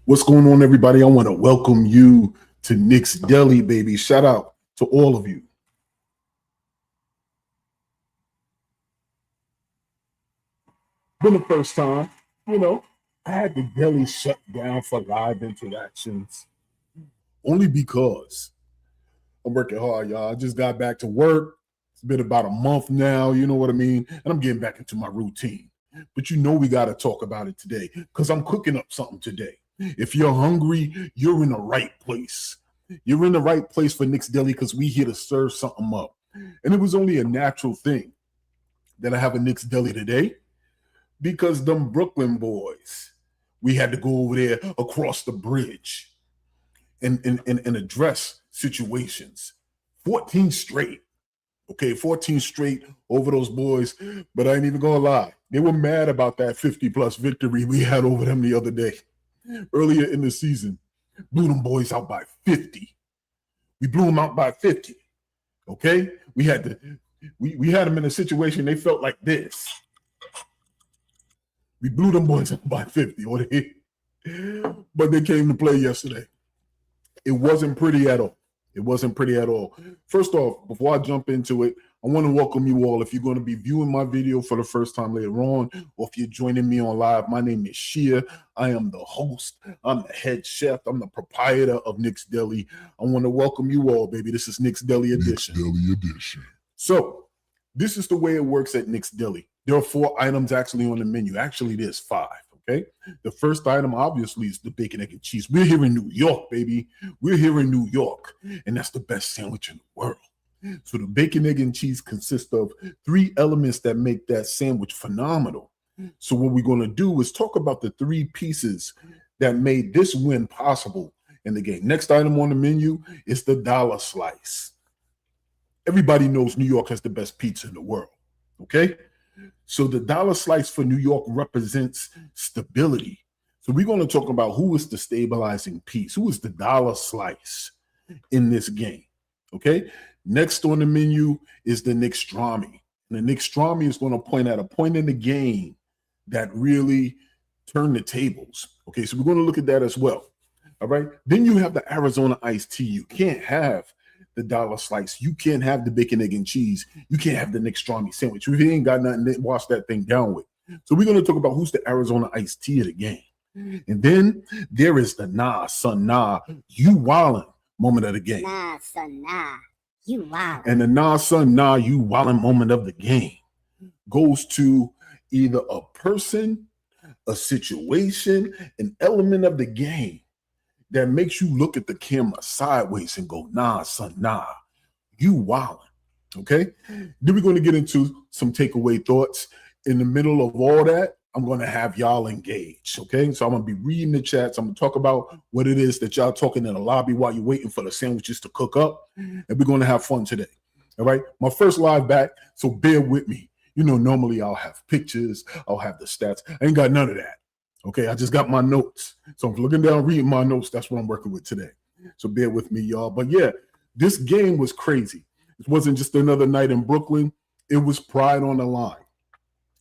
What's going on, everybody? I want to welcome you to Knicks Deli, baby. Shout out to all of you. Been the first time, I had the deli shut down for live interactions only because I'm working hard, y'all. I just got back to work. It's been about a month now, you know what I mean? And I'm getting back into my routine. But we got to talk about it today because I'm cooking up something today. If you're hungry, you're in the right place. You're in the right place for Knicks Deli because we here to serve something up. And it was only a natural thing that I have a Knicks Deli today because them Brooklyn boys, we had to go over there across the bridge and address situations. 14 straight. Okay, 14 straight over those boys. But I ain't even gonna lie. They were mad about that 50-plus victory we had over them the other day. Earlier in the season, blew them boys out by 50. We blew them out by 50. Okay? We had them in a situation they felt like this. We blew them boys out by 50. But they came to play yesterday. It wasn't pretty at all. It wasn't pretty at all. First off, before I jump into it, I want to welcome you all. If you're going to be viewing my video for the first time later on, or if you're joining me on live, my name is Shia. I am the host. I'm the head chef. I'm the proprietor of Knicks Deli. I want to welcome you all, baby. This is Knicks Deli Edition. Knicks Deli Edition. So this is the way it works at Knicks Deli. There are 4 items actually on the menu. Actually, there's 5. Okay. The first item, obviously, is the bacon, egg, and cheese. We're here in New York, baby. We're here in New York, and that's the best sandwich in the world. So the bacon, egg, and cheese consists of 3 elements that make that sandwich phenomenal. So what we're going to do is talk about the 3 pieces that made this win possible in the game. Next item on the menu is the dollar slice. Everybody knows New York has the best pizza in the world. Okay. So the dollar slice for New York represents stability. So we're going to talk about who is the stabilizing piece, who is the dollar slice in this game. Okay. Next on the menu is the Knickstromy. And the Knickstromy is going to point at a point in the game that really turned the tables. Okay. So we're going to look at that as well. All right. Then you have the Arizona iced tea. You can't have the dollar slice. You can't have the bacon, egg, and cheese. You can't have the Knickstromy sandwich. We ain't got nothing to wash that thing down with. So we're going to talk about who's the Arizona iced tea of the game. And then there is the nah, son, nah, you wildin' moment of the game. Nah, son, nah, you wildin'. And the nah, son, nah, you wildin' moment of the game goes to either a person, a situation, an element of the game that makes you look at the camera sideways and go, nah, son, nah, you wildin'. Okay? Then we're going to get into some takeaway thoughts. In the middle of all that, I'm going to have y'all engage. Okay? So I'm going to be reading the chats. I'm going to talk about what it is that y'all talking in the lobby while you're waiting for the sandwiches to cook up. And we're going to have fun today. All right? My first live back, so bear with me. Normally I'll have pictures. I'll have the stats. I ain't got none of that. Okay, I just got my notes. So I'm looking down, reading my notes. That's what I'm working with today. So bear with me, y'all. But yeah, this game was crazy. It wasn't just another night in Brooklyn. It was pride on the line.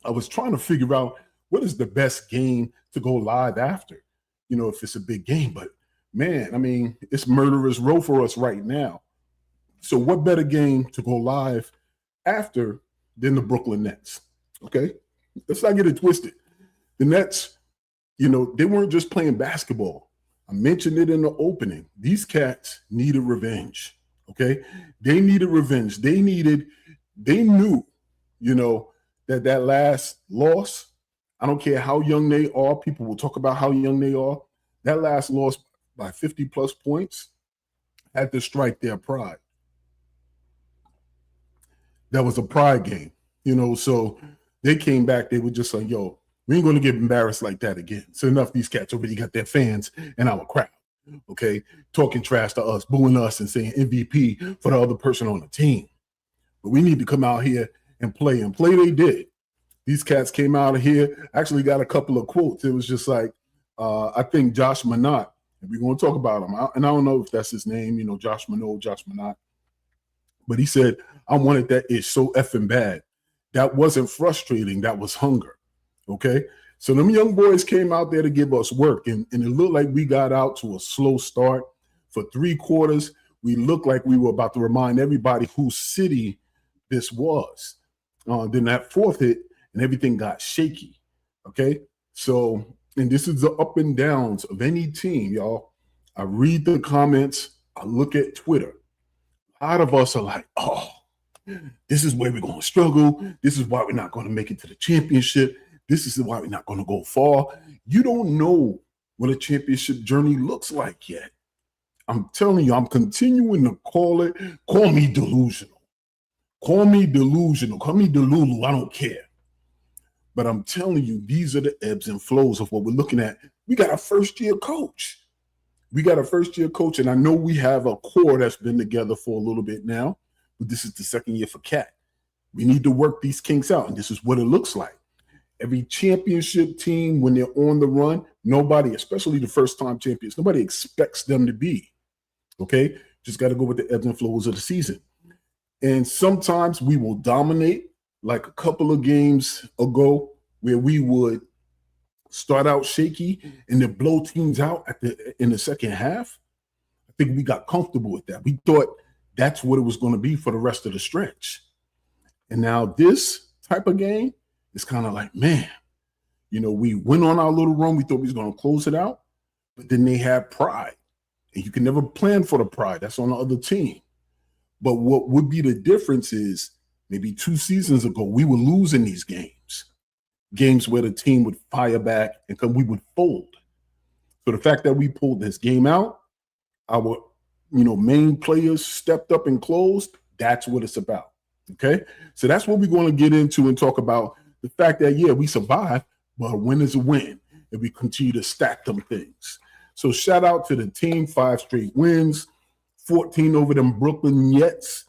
I was trying to figure out what is the best game to go live after, if it's a big game. But man, I mean, it's murderer's row for us right now. So what better game to go live after than the Brooklyn Nets? Okay, let's not get it twisted. The Nets, they weren't just playing basketball. I mentioned it in the opening. These cats needed revenge, okay? They needed revenge. They knew, that last loss, I don't care how young they are. People will talk about how young they are. That last loss by 50-plus points had to strike their pride. That was a pride game, so they came back. They were just like, yo, we ain't going to get embarrassed like that again. So enough, these cats already got their fans in our crowd, okay, talking trash to us, booing us, and saying MVP for the other person on the team. But we need to come out here and play they did. These cats came out of here, actually got a couple of quotes. It was just like, I think Josh Minott, and we're going to talk about him. And I don't know if that's his name, Josh Minott. But he said, I wanted that itch so effing bad. That wasn't frustrating. That was hunger. Okay. So them young boys came out there to give us work, and it looked like we got out to a slow start. For 3 quarters, we looked like we were about to remind everybody whose city this was. Then that fourth hit, and everything got shaky, okay? So, and this is the up and downs of any team, y'all. I read the comments. I look at Twitter. A lot of us are like, oh, this is where we're going to struggle. This is why we're not going to make it to the championship. This is why we're not going to go far. You don't know what a championship journey looks like yet. I'm telling you, I'm continuing to call me delusional. Call me delusional. Call me Delulu. I don't care. But I'm telling you, these are the ebbs and flows of what we're looking at. We got a first-year coach. And I know we have a core that's been together for a little bit now, but this is the second year for Cat. We need to work these kinks out, and this is what it looks like. Every championship team, when they're on the run, nobody, especially the first-time champions, nobody expects them to be, okay? Just got to go with the ebbs and flows of the season. And sometimes we will dominate, like a couple of games ago where we would start out shaky and then blow teams out in the second half. I think we got comfortable with that. We thought that's what it was going to be for the rest of the stretch. And now this type of game, it's kind of like, man, we went on our little run. We thought we was going to close it out, but then they had pride. And you can never plan for the pride. That's on the other team. But what would be the difference is maybe 2 seasons ago, we were losing these games where the team would fire back and we would fold. So the fact that we pulled this game out, our main players stepped up and closed, that's what it's about. Okay? So that's what we're going to get into and talk about. The fact that, yeah, we survived, but a win is a win, and we continue to stack them things. So shout out to the team, 5 straight wins, 14 over them Brooklyn Nets,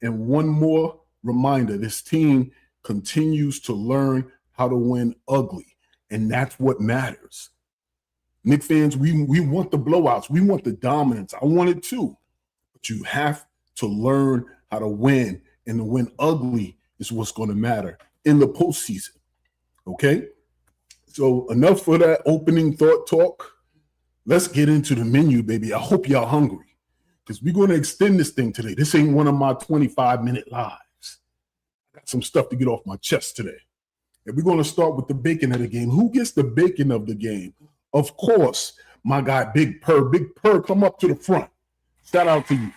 and one more reminder, this team continues to learn how to win ugly, and that's what matters. Knicks fans, we want the blowouts. We want the dominance. I want it too, but you have to learn how to win, and to win ugly is what's going to matter in the postseason, okay? So enough for that opening thought talk. Let's get into the menu, baby. I hope y'all hungry because we're going to extend this thing today. This ain't one of my 25-minute lives. I got some stuff to get off my chest today. And we're going to start with the bacon of the game. Who gets the bacon of the game? Of course, my guy, Big Purr. Big Purr, come up to the front. Shout out to you.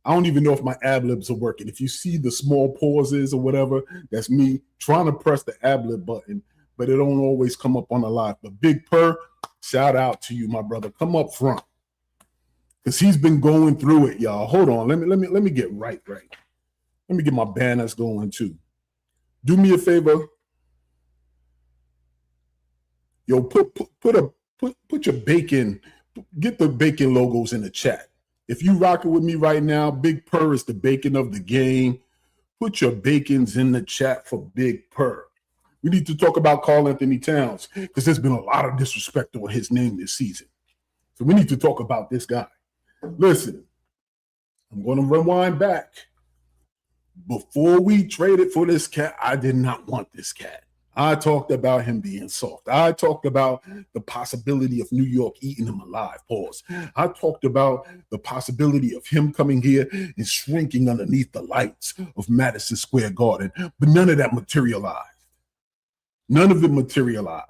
I don't even know if my ad-libs are working. If you see the small pauses or whatever, that's me trying to press the ad-lib button, but it don't always come up on the live. But Big Purr, shout out to you, my brother. Come up front. Because he's been going through it, y'all. Hold on. Let me get right. Let me get my banners going too. Do me a favor. Yo, put your bacon, get the bacon logos in the chat. If you rocking with me right now, Big Purr is the bacon of the game. Put your bacons in the chat for Big Purr. We need to talk about Karl-Anthony Towns because there's been a lot of disrespect on his name this season. So we need to talk about this guy. Listen, I'm going to rewind back. Before we traded for this cat, I did not want this cat. I talked about him being soft. I talked about the possibility of New York eating him alive. Pause. I talked about the possibility of him coming here and shrinking underneath the lights of Madison Square Garden. But none of that materialized. None of it materialized.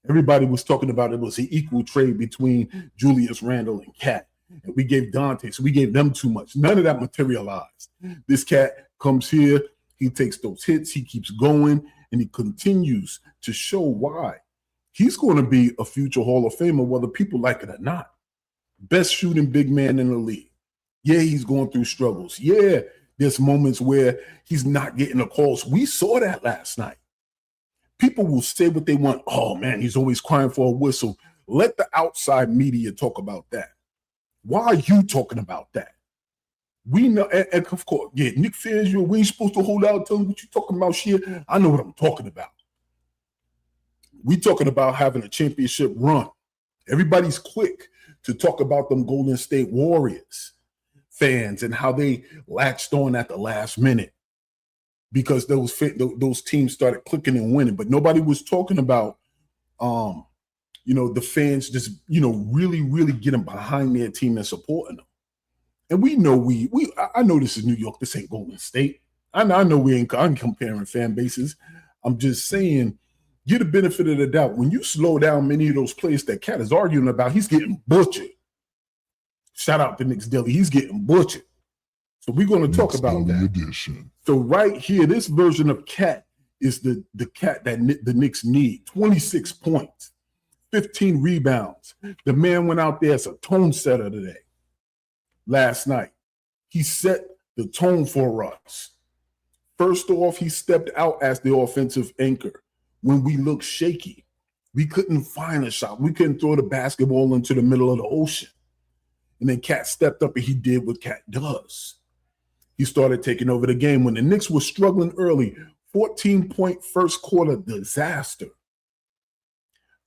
Everybody was talking about it was an equal trade between Julius Randle and Cat. And we gave Dante, so we gave them too much. None of that materialized. This cat comes here, he takes those hits, he keeps going, and he continues to show why he's going to be a future Hall of Famer, whether people like it or not. Best shooting big man in the league. Yeah, he's going through struggles. Yeah, there's moments where he's not getting the calls. We saw that last night. People will say what they want. Oh, man, he's always crying for a whistle. Let the outside media talk about that. Why are you talking about that? We know, and of course, yeah, Knicks fans, we ain't supposed to hold out, tell them what you talking about, shit. I know what I'm talking about. We talking about having a championship run. Everybody's quick to talk about them Golden State Warriors fans and how they latched on at the last minute. because those teams started clicking and winning. But nobody was talking about, the fans just, really, really getting behind their team and supporting them. And we know I know this is New York. This ain't Golden State. I know I'm comparing fan bases. I'm just saying, get the benefit of the doubt. When you slow down many of those plays that Cat is arguing about, he's getting butchered. Shout out to Knicks Deli. He's getting butchered. So we're going to talk about that. Edition. So right here, this version of Cat is the Cat that the Knicks need. 26 points, 15 rebounds. The man went out there as a tone setter today. Last night, he set the tone for us. First off, he stepped out as the offensive anchor. When we looked shaky, we couldn't find a shot. We couldn't throw the basketball into the middle of the ocean. And then Cat stepped up and he did what Cat does. He started taking over the game. When the Knicks were struggling early, 14-point first quarter disaster.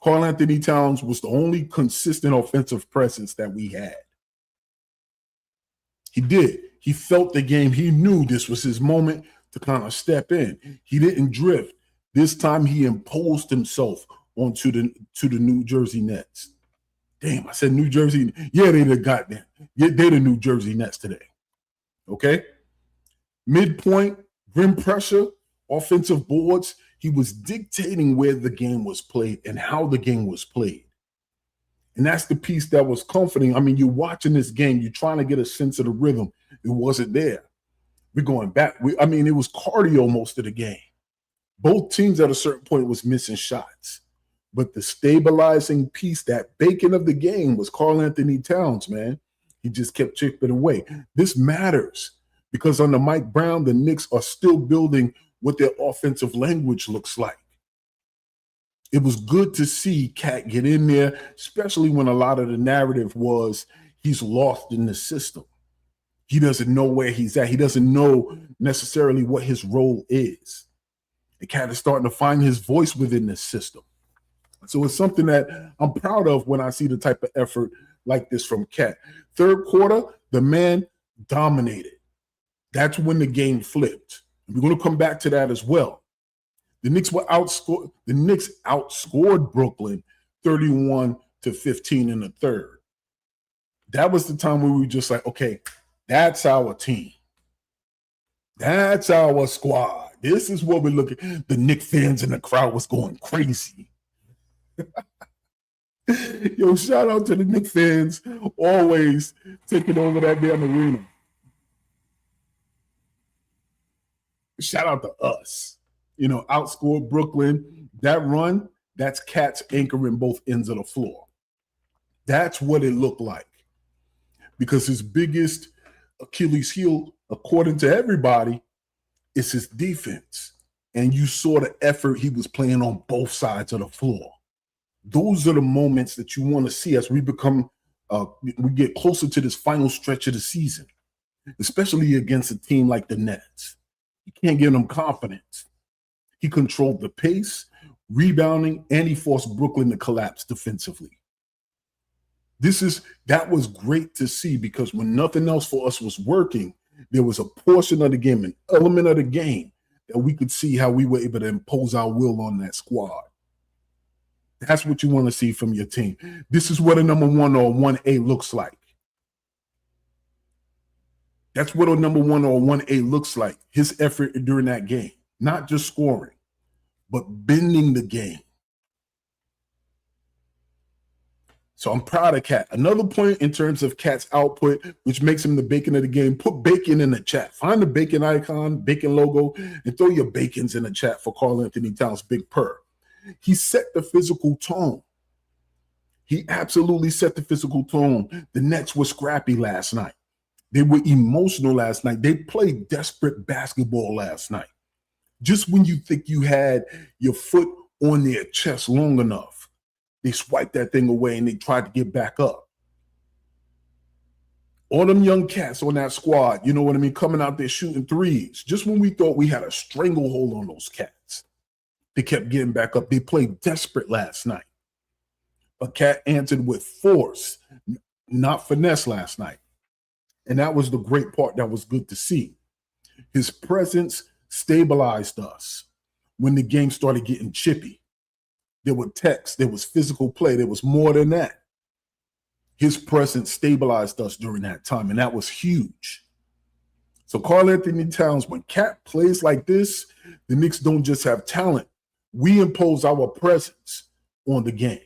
Karl-Anthony Towns was the only consistent offensive presence that we had. He did. He felt the game. He knew this was his moment to kind of step in. He didn't drift. This time he imposed himself onto the New Jersey Nets. Damn, I said New Jersey. Yeah, they the goddamn. Yeah, they the New Jersey Nets today. Okay? Midpoint, rim pressure, offensive boards. He was dictating where the game was played and how the game was played. And that's the piece that was comforting. I mean, you're watching this game. You're trying to get a sense of the rhythm. It wasn't there. We're going back. It was cardio most of the game. Both teams at a certain point was missing shots. But the stabilizing piece, that bacon of the game, was Karl-Anthony Towns, man. He just kept chipping away. This matters because under Mike Brown, the Knicks are still building what their offensive language looks like. It was good to see Cat get in there, especially when a lot of the narrative was he's lost in the system. He doesn't know where he's at. He doesn't know necessarily what his role is. The Cat is starting to find his voice within this system. So it's something that I'm proud of when I see the type of effort like this from Cat. Third quarter, the man dominated. That's when the game flipped. We're going to come back to that as well. The Knicks outscored Brooklyn 31-15 in the third. That was the time where we were just like, okay, that's our team. That's our squad. This is what we're looking. The Knicks fans in the crowd was going crazy. Yo, shout out to the Knicks fans always taking over that damn arena. Shout out to us. Outscored Brooklyn. That run, that's Cat's anchoring both ends of the floor. That's what it looked like. Because his biggest Achilles heel, according to everybody, is his defense. And you saw the effort he was playing on both sides of the floor. Those are the moments that you want to see as we get closer to this final stretch of the season, especially against a team like the Nets. You can't give them confidence. He controlled the pace, rebounding, and he forced Brooklyn to collapse defensively. That was great to see because when nothing else for us was working, there was a portion of the game, an element of the game that we could see how we were able to impose our will on that squad. That's what you want to see from your team. This is what a number 1 or 1A looks like. That's what a number 1 or 1A looks like. His effort during that game. Not just scoring, but bending the game. So I'm proud of Cat. Another point in terms of Cat's output, which makes him the bacon of the game, put bacon in the chat. Find the bacon icon, bacon logo, and throw your bacons in the chat for Karl-Anthony Towns, Big Purr. He set the physical tone. He absolutely set the physical tone. The Nets were scrappy last night. They were emotional last night. They played desperate basketball last night. Just when you think you had your foot on their chest long enough, they swiped that thing away and they tried to get back up. All them young cats on that squad, you know what I mean, coming out there shooting threes. Just when we thought we had a stranglehold on those cats, they kept getting back up. They played desperate last night. But Cat answered with force, not finesse last night. And that was the great part that was good to see. His presence stabilized us when the game started getting chippy. There were texts, there was physical play, there was more than that. His presence stabilized us during that time, and that was huge. So Karl-Anthony Towns, when Cat plays like this, the Knicks don't just have talent. We impose our presence on the game.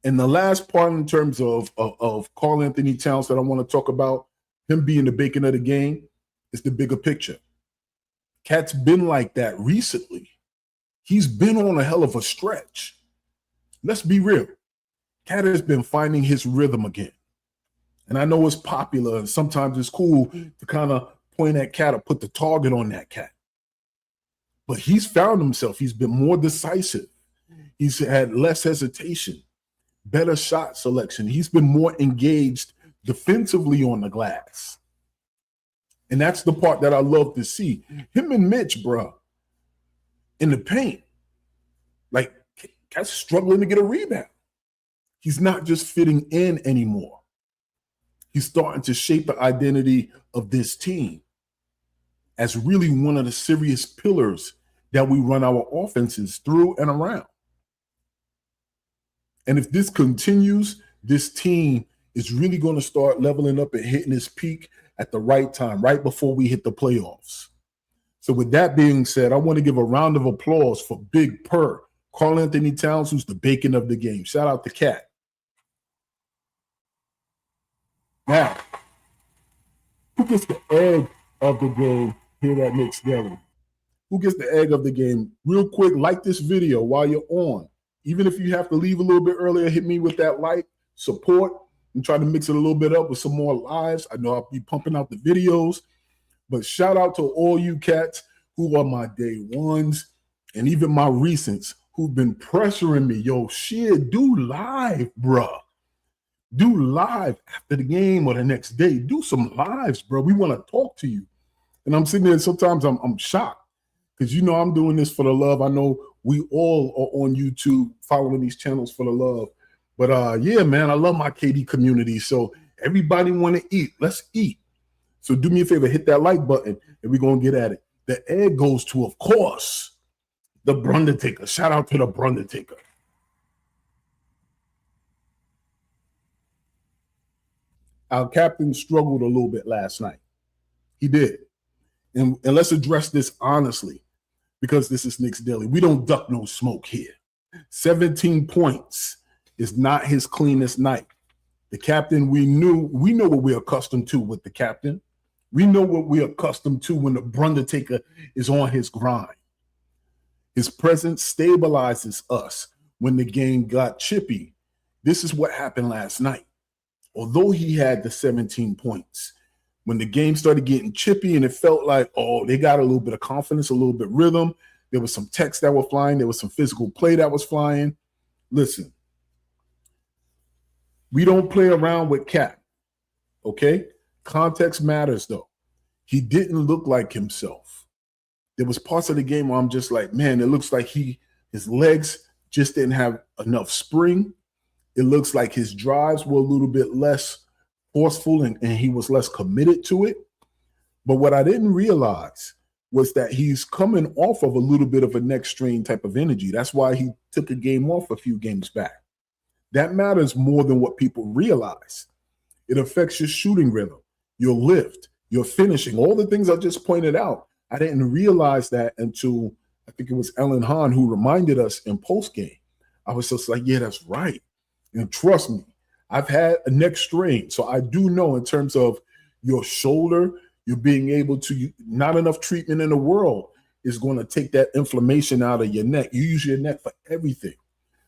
And the last part in terms of Karl-Anthony Towns that I want to talk about, him being the bacon of the game, is the bigger picture. Cat's been like that recently. He's been on a hell of a stretch. Let's be real. Cat has been finding his rhythm again. And I know it's popular and sometimes it's cool to kind of point at Cat or put the target on that Cat. But he's found himself. He's been more decisive. He's had less hesitation, better shot selection. He's been more engaged defensively on the glass. And that's the part that I love to see. Him and Mitch, bro, in the paint, like Cat's struggling to get a rebound. He's not just fitting in anymore. He's starting to shape the identity of this team as really one of the serious pillars that we run our offenses through and around. And if this continues, this team is really going to start leveling up and hitting its peak at the right time, right before we hit the playoffs. So with that being said, I want to give a round of applause for Big Purr, Karl-Anthony Towns, who's the bacon of the game. Shout out to Cat. Now, who gets the egg of the game here at Knicks Deli? Who gets the egg of the game? Real quick, like this video while you're on. Even if you have to leave a little bit earlier, hit me with that like, support, and try to mix it a little bit up with some more lives. I know I'll be pumping out the videos, but shout out to all you cats who are my day ones and even my recents who've been pressuring me. Yo, shit, do live, bruh. Do live after the game or the next day. Do some lives, bro. We want to talk to you. And I'm sitting there, sometimes I'm shocked because, you know, I'm doing this for the love. I know we all are on YouTube following these channels for the love. But yeah, man, I love my KD community. So everybody want to eat. Let's eat. So do me a favor, hit that like button and we're going to get at it. The egg goes to, of course, the Brundertaker. Shout out to the Brundertaker. Our captain struggled a little bit last night. He did. And let's address this honestly, because this is Knicks Deli. We don't duck no smoke here. 17 points is not his cleanest night. The captain, we know what we're accustomed to with the captain. We know what we're accustomed to when the Brundertaker is on his grind. His presence stabilizes us when the game got chippy. This is what happened last night. Although he had the 17 points, when the game started getting chippy and it felt like, oh, they got a little bit of confidence, a little bit of rhythm. There was some texts that were flying. There was some physical play that was flying. Listen, we don't play around with Cat, okay? Context matters, though. He didn't look like himself. There was parts of the game where I'm just like, man, it looks like his legs just didn't have enough spring. It looks like his drives were a little bit less forceful and he was less committed to it. But what I didn't realize was that he's coming off of a little bit of a neck strain type of energy. That's why he took a game off a few games back. That matters more than what people realize. It affects your shooting rhythm, your lift, your finishing, all the things I just pointed out. I didn't realize that until I think it was Ellen Hahn who reminded us in postgame. I was just like, yeah, that's right. And trust me, I've had a neck strain. So I do know in terms of your shoulder, you're being able to, not enough treatment in the world is going to take that inflammation out of your neck. You use your neck for everything.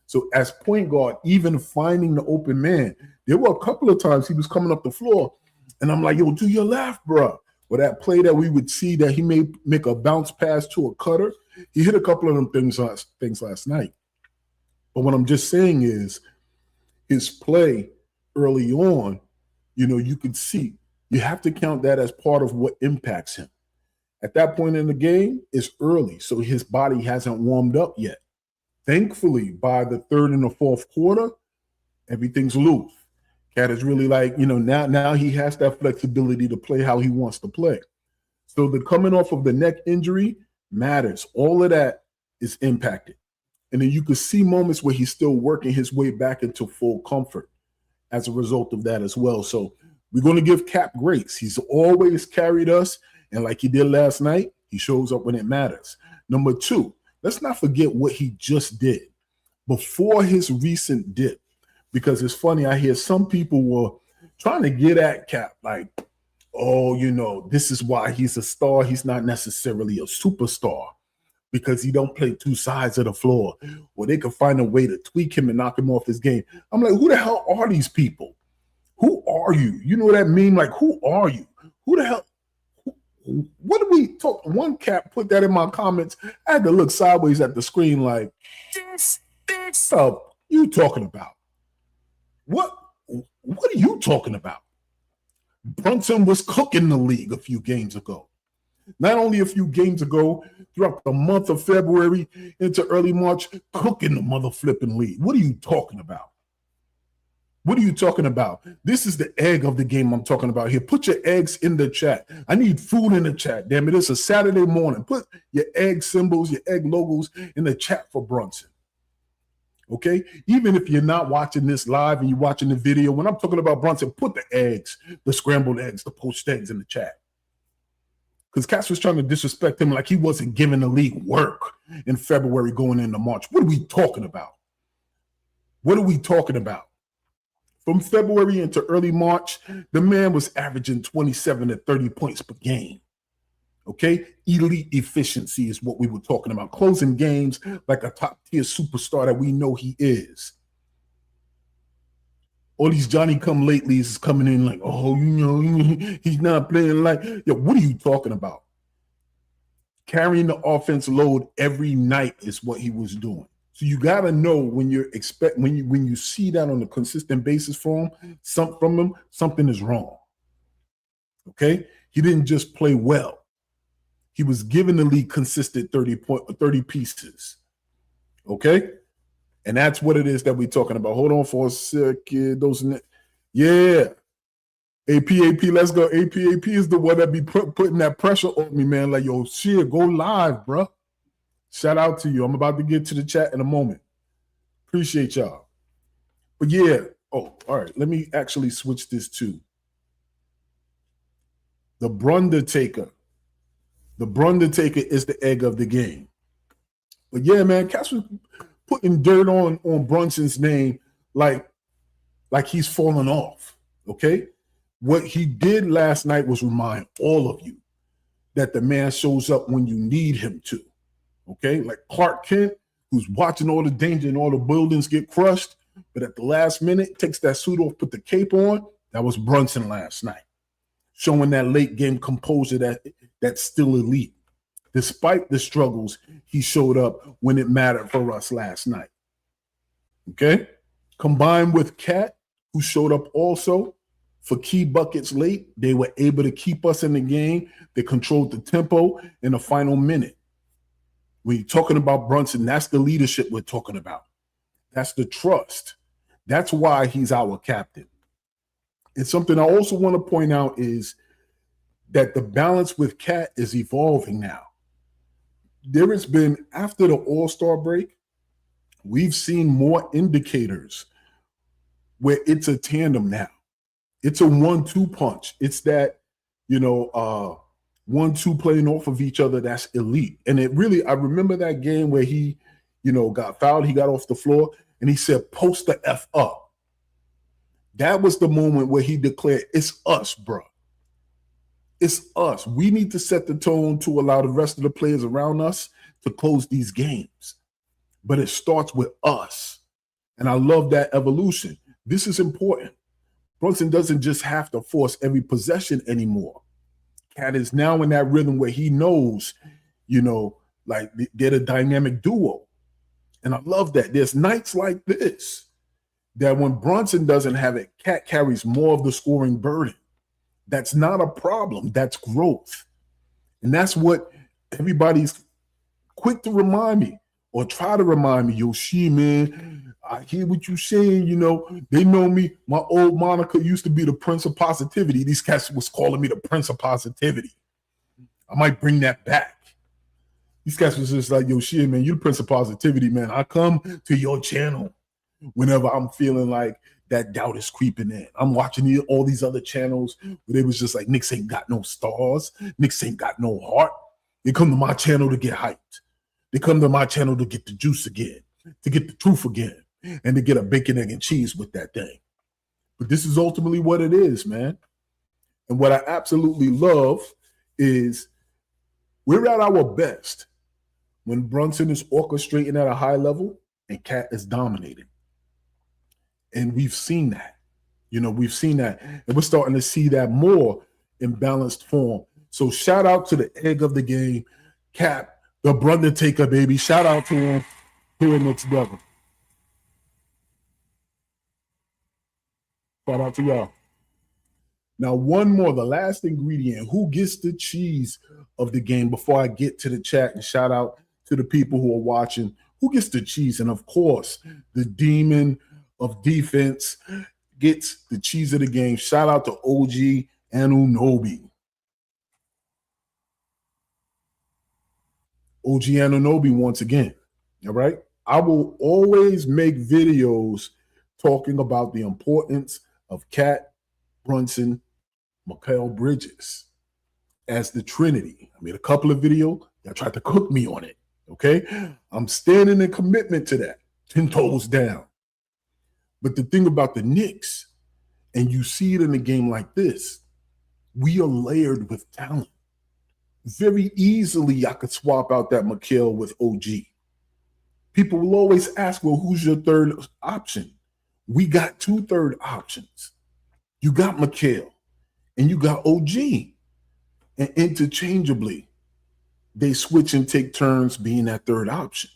So as point guard, even finding the open man, there were a couple of times he was coming up the floor and I'm like, yo, do your left, bro. Or that play that we would see that he may make a bounce pass to a cutter. He hit a couple of them things last night. But what I'm just saying is, his play early on, you know, you could see, you have to count that as part of what impacts him. At that point in the game, it's early, so his body hasn't warmed up yet. Thankfully, by the third and the fourth quarter, everything's loose. Cat is really like, you know, now he has that flexibility to play how he wants to play. So the coming off of the neck injury matters. All of that is impacted. And then you could see moments where he's still working his way back into full comfort as a result of that as well. So we're going to give Cap grace. He's always carried us. And like he did last night, he shows up when it matters. Number two, let's not forget what he just did before his recent dip. Because it's funny, I hear some people were trying to get at Cap like, oh, this is why he's a star. He's not necessarily a superstar because he don't play two sides of the floor, or they could find a way to tweak him and knock him off his game. I'm like, who the hell are these people? Who are you? You know what I mean? Like, who are you? Who the hell? What do we talk? One Cap put that in my comments. I had to look sideways at the screen like, this bitch you talking about? What are you talking about? Brunson was cooking the league a few games ago. Not only a few games ago, throughout the month of February into early March, cooking the mother flipping league. What are you talking about? What are you talking about? This is the egg of the game I'm talking about here. Put your eggs in the chat. I need food in the chat. Damn it, it's a Saturday morning. Put your egg symbols, your egg logos in the chat for Brunson. Okay? Even if you're not watching this live and you're watching the video, when I'm talking about Brunson, put the eggs, the scrambled eggs, the poached eggs in the chat. Because Cass was trying to disrespect him like he wasn't giving the league work in February going into March. What are we talking about? What are we talking about? From February into early March, the man was averaging 27 to 30 points per game. Okay? Elite efficiency is what we were talking about. Closing games like a top-tier superstar that we know he is. All these Johnny-come-latelys is coming in like, oh, he's not playing like. Yo, what are you talking about? Carrying the offense load every night is what he was doing. So you got to know when you see that on a consistent basis from him, something is wrong. Okay? He didn't just play well. He was giving the league consistent 30 pieces. Okay? And that's what it is that we're talking about. Hold on for a second. Yeah. AP, let's go. AP is the one that be putting that pressure on me, man. Like, yo, shit, go live, bro. Shout out to you. I'm about to get to the chat in a moment. Appreciate y'all. But yeah. Oh, all right. Let me actually switch this to the Brundertaker. The Brundertaker is the egg of the game. But yeah, man, Cass was putting dirt on Brunson's name like he's fallen off, okay? What he did last night was remind all of you that the man shows up when you need him to, okay? Like Clark Kent, who's watching all the danger and all the buildings get crushed, but at the last minute takes that suit off, put the cape on. That was Brunson last night, showing that late game composure that's still elite. Despite the struggles, he showed up when it mattered for us last night. Okay? Combined with Cat, who showed up also for key buckets late, they were able to keep us in the game. They controlled the tempo in the final minute. When you're talking about Brunson, that's the leadership we're talking about. That's the trust. That's why he's our captain. And something I also want to point out is that the balance with Cat is evolving now. There has been, after the All-Star break, we've seen more indicators where it's a tandem now. It's a 1-2 punch. It's that, 1-2 playing off of each other that's elite. And it really, I remember that game where he, got fouled, he got off the floor, and he said, post the F up. That was the moment where he declared, it's us, bro. It's us. We need to set the tone to allow the rest of the players around us to close these games. But it starts with us. And I love that evolution. This is important. Brunson doesn't just have to force every possession anymore. Cat is now in that rhythm where he knows, like they're a dynamic duo. And I love that. There's nights like this that when Brunson doesn't have it, Cat carries more of the scoring burden. That's not a problem. That's growth. And that's what everybody's quick to remind me or try to remind me. Yo, man, I hear what you're saying. They know me. My old moniker used to be the Prince of Positivity. These cats was calling me the Prince of Positivity. I might bring that back. These guys was just like, yo, shit, man, you the Prince of Positivity, man. I come to your channel whenever I'm feeling like that doubt is creeping in. I'm watching all these other channels where they was just like, Knicks ain't got no stars. Knicks ain't got no heart. They come to my channel to get hyped. They come to my channel to get the juice again, to get the truth again, and to get a bacon, egg, and cheese with that thing. But this is ultimately what it is, man. And what I absolutely love is we're at our best when Brunson is orchestrating at a high level and Cat is dominating. And we've seen that. We've seen that. And we're starting to see that more in balanced form. So shout out to the egg of the game, Cap, the Brunson taker, baby. Shout out to him here in Knicks Deli. Shout out to y'all. Now, one more, the last ingredient. Who gets the cheese of the game before I get to the chat and shout out to the people who are watching? Who gets the cheese? And of course, the demon of defense gets the cheese of the game. Shout out to OG Anunoby. OG Anunoby once again. All right. I will always make videos talking about the importance of Cat, Brunson, Mikal Bridges as the Trinity. I made a couple of videos. Y'all tried to cook me on it. Okay. I'm standing in commitment to that. 10 toes down. But the thing about the Knicks, and you see it in a game like this, we are layered with talent. Very easily, I could swap out that Mikal with OG. People will always ask, well, who's your third option? We got 2 third options. You got Mikal and you got OG. And interchangeably, they switch and take turns being that third option.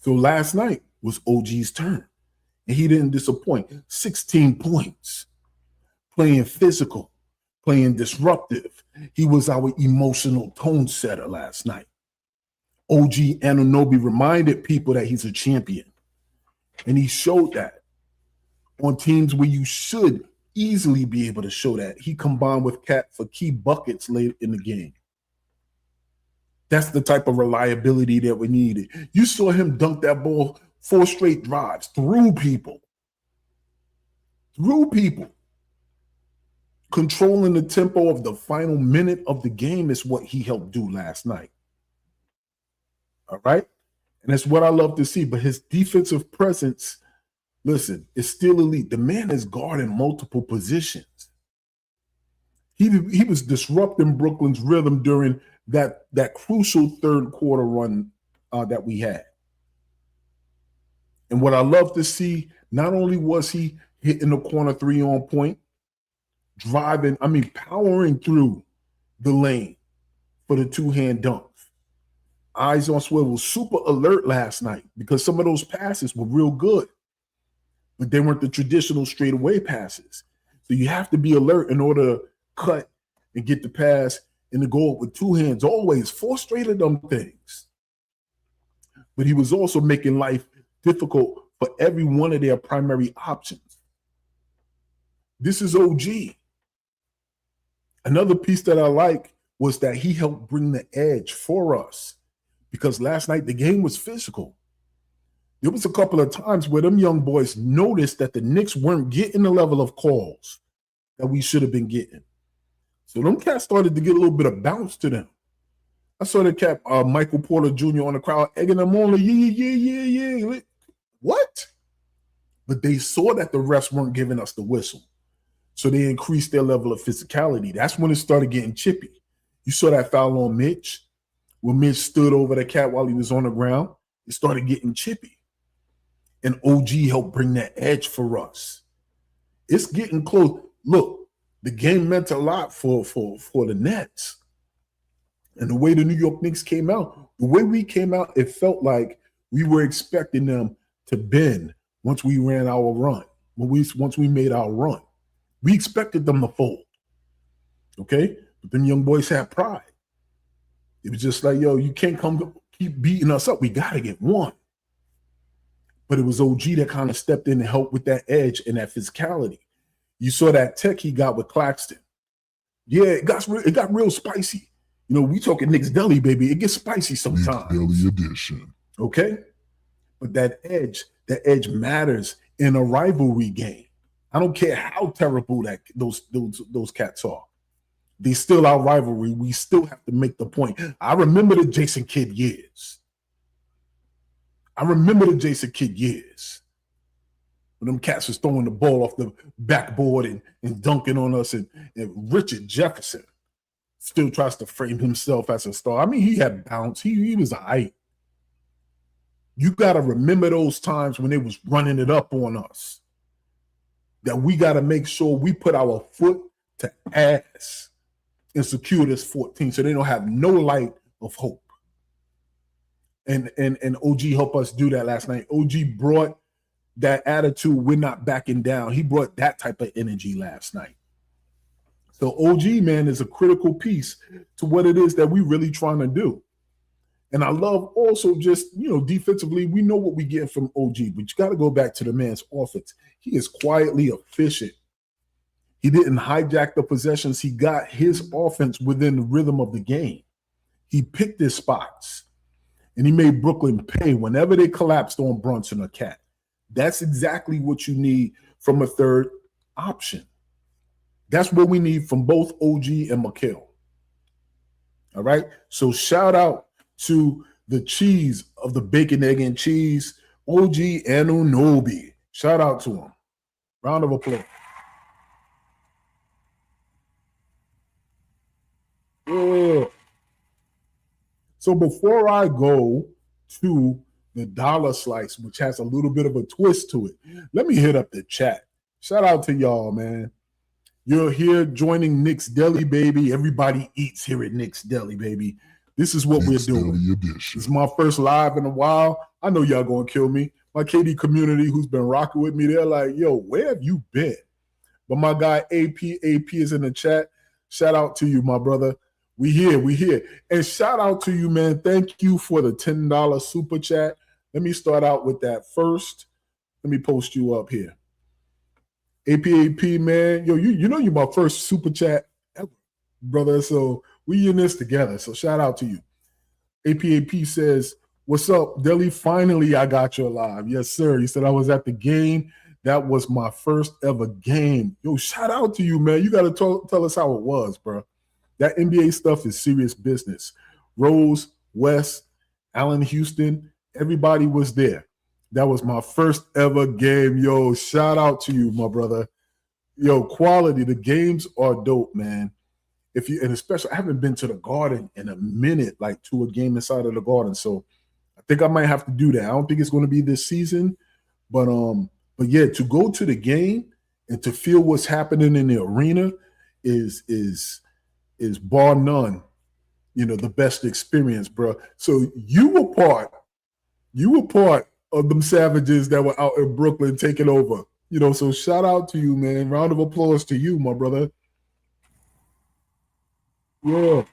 So last night was OG's turn. And he didn't disappoint. 16 points, playing physical, playing disruptive. He was our emotional tone setter last night. OG Anunoby reminded people that he's a champion. And he showed that on teams where you should easily be able to show that. He combined with Cat for key buckets late in the game. That's the type of reliability that we needed. You saw him dunk that ball 4 straight drives through people. Controlling the tempo of the final minute of the game is what he helped do last night. All right? And that's what I love to see. But his defensive presence, listen, is still elite. The man is guarding multiple positions. He was disrupting Brooklyn's rhythm during that crucial third quarter run that we had. And what I love to see, not only was he hitting the corner 3 on point, powering through the lane for the 2-hand dunks. Eyes on swivel, super alert last night because some of those passes were real good, but they weren't the traditional straightaway passes. So you have to be alert in order to cut and get the pass and to go up with 2 hands, always 4 straight of them things. But he was also making life difficult for every one of their primary options. This is OG. Another piece that I like was that he helped bring the edge for us because last night the game was physical. There was a couple of times where them young boys noticed that the Knicks weren't getting the level of calls that we should have been getting. So them cats started to get a little bit of bounce to them. I saw the cat, Michael Porter Jr. on the crowd, egging them on, like, yeah. What? But they saw that the refs weren't giving us the whistle. So they increased their level of physicality. That's when it started getting chippy. You saw that foul on Mitch, when Mitch stood over the cat while he was on the ground. It started getting chippy. And OG helped bring that edge for us. It's getting close. Look, the game meant a lot for the Nets. And the way the New York Knicks came out, it felt like we were expecting them to bend once we ran our run. Once we made our run. We expected them to fold. Okay? But them young boys had pride. It was just like, yo, you can't keep beating us up. We got to get one. But it was OG that kind of stepped in and helped with that edge and that physicality. You saw that tech he got with Claxton. Yeah, it got real spicy. We talking Knicks Deli, baby. It gets spicy sometimes. Knicks Deli edition. Okay? But that edge matters in a rivalry game. I don't care how terrible that those cats are. They still our rivalry. We still have to make the point. I remember the Jason Kidd years. When them cats was throwing the ball off the backboard and dunking on us, and Richard Jefferson still tries to frame himself as a star. I mean, he had bounce. He was a height. You got to remember those times when they was running it up on us. That we got to make sure we put our foot to ass and secure this 14 so they don't have no light of hope. And OG helped us do that last night. OG brought that attitude, we're not backing down. He brought that type of energy last night. So OG, man, is a critical piece to what it is that we really trying to do. And I love also just, defensively, we know what we get from OG, but you got to go back to the man's offense. He is quietly efficient. He didn't hijack the possessions. He got his offense within the rhythm of the game. He picked his spots, and he made Brooklyn pay whenever they collapsed on Brunson or Cat. That's exactly what you need from a third option. That's what we need from both OG and Mikal. All right? So shout out to the cheese of the bacon, egg, and cheese, OG Anunoby. Shout out to him. Round of applause. Yeah. So before I go to the dollar slice, which has a little bit of a twist to it, let me hit up the chat. Shout out to y'all, man. You're here joining Knicks Deli, baby. Everybody eats here at Knicks Deli, baby. This is what we're doing. This is my first live in a while. I know y'all gonna kill me. My KD community who's been rocking with me, they're like, yo, where have you been? But my guy AP is in the chat. Shout out to you, my brother. We here. And shout out to you, man. Thank you for the $10 super chat. Let me start out with that first. Let me post you up here. AP, man. Yo, you know you're my first super chat ever, brother. So we in this together. So shout out to you. AP says, what's up, Deli? Finally, I got you alive. Yes, sir. He said, I was at the game. That was my first ever game. Yo, shout out to you, man. You got to tell us how it was, bro. That NBA stuff is serious business. Rose, West, Allen Houston, everybody was there. That was my first ever game. Yo, shout out to you, my brother. Yo, quality. The games are dope, man. And especially, I haven't been to the Garden in a minute, like to a game inside of the Garden. So I think I might have to do that. I don't think it's going to be this season, but yeah, to go to the game and to feel what's happening in the arena is bar none, the best experience, bro. So you were part of them savages that were out in Brooklyn taking over. So shout out to you, man. Round of applause to you, my brother. Yeah.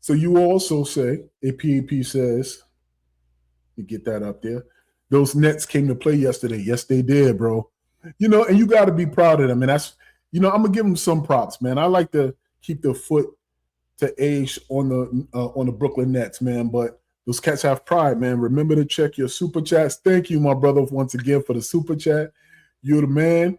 So you also say, AP says, you get that up there. Those Nets came to play yesterday. Yes, they did, bro. And you got to be proud of them. And that's, I'm going to give them some props, man. I like to keep the foot to age on the Brooklyn Nets, man. But those cats have pride, man. Remember to check your super chats. Thank you, my brother, once again for the super chat. You're the man.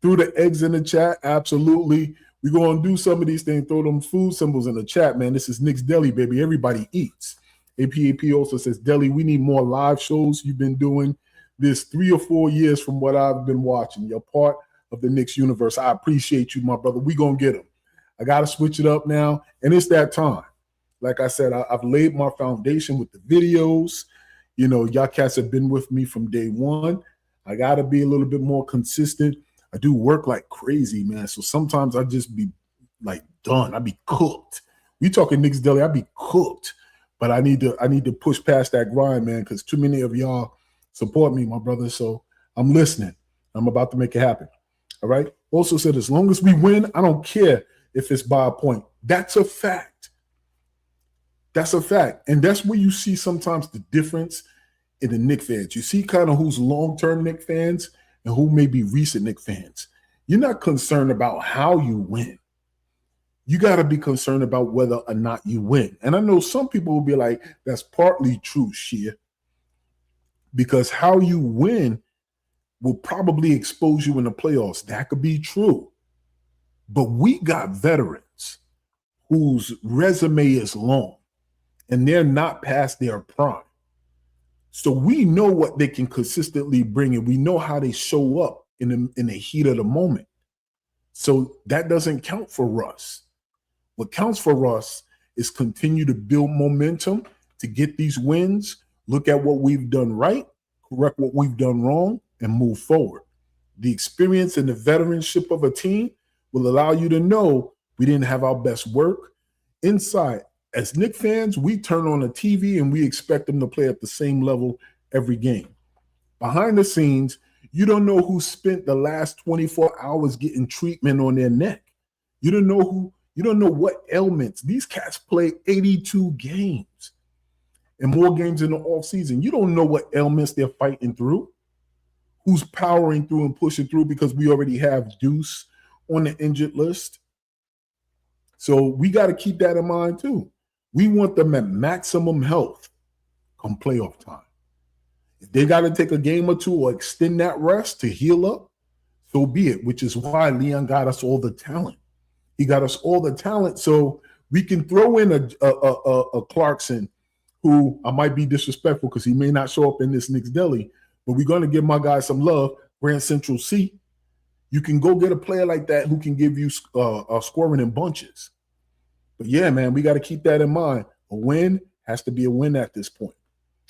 Threw the eggs in the chat. Absolutely. We're going to do some of these things. Throw them food symbols in the chat, man. This is Knicks Deli, baby. Everybody eats. AP also says, Deli, we need more live shows. You've been doing this 3 or 4 years from what I've been watching. You're part of the Knicks universe. I appreciate you, my brother. We're going to get them. I got to switch it up now, and it's that time. Like I said, I've laid my foundation with the videos. Y'all cats have been with me from day one. I got to be a little bit more consistent. I do work like crazy, man. So sometimes I just be like done. I be cooked. We talking Knicks Deli, I be cooked. But I need to push past that grind, man, because too many of y'all support me, my brother. So I'm listening. I'm about to make it happen. All right. Also said, as long as we win, I don't care if it's by a point. That's a fact. That's a fact. And that's where you see sometimes the difference in the Knicks fans. You see kind of who's long-term Knicks fans and who may be recent Knicks fans. You're not concerned about how you win. You got to be concerned about whether or not you win. And I know some people will be like, that's partly true, Shia, because how you win will probably expose you in the playoffs. That could be true. But we got veterans whose resume is long and they're not past their prime. So we know what they can consistently bring, and we know how they show up in the heat of the moment. So that doesn't count for us. What counts for us is continue to build momentum to get these wins, look at what we've done right, correct what we've done wrong, and move forward. The experience and the veteranship of a team will allow you to know we didn't have our best work. Inside, as Knicks fans, we turn on the TV and we expect them to play at the same level every game. Behind the scenes, you don't know who spent the last 24 hours getting treatment on their neck. You don't know what ailments. These cats play 82 games and more games in the offseason. You don't know what ailments they're fighting through, who's powering through and pushing through, because we already have Deuce on the injured list. So we got to keep that in mind too. We want them at maximum health come playoff time. If they got to take a game or two or extend that rest to heal up, so be it, which is why Leon got us all the talent. He got us all the talent so we can throw in a Clarkson, who I might be disrespectful because he may not show up in this Knicks Deli, but we're going to give my guy some love. Grand Central C. You can go get a player like that who can give you scoring in bunches. But yeah, man, we got to keep that in mind. A win has to be a win at this point.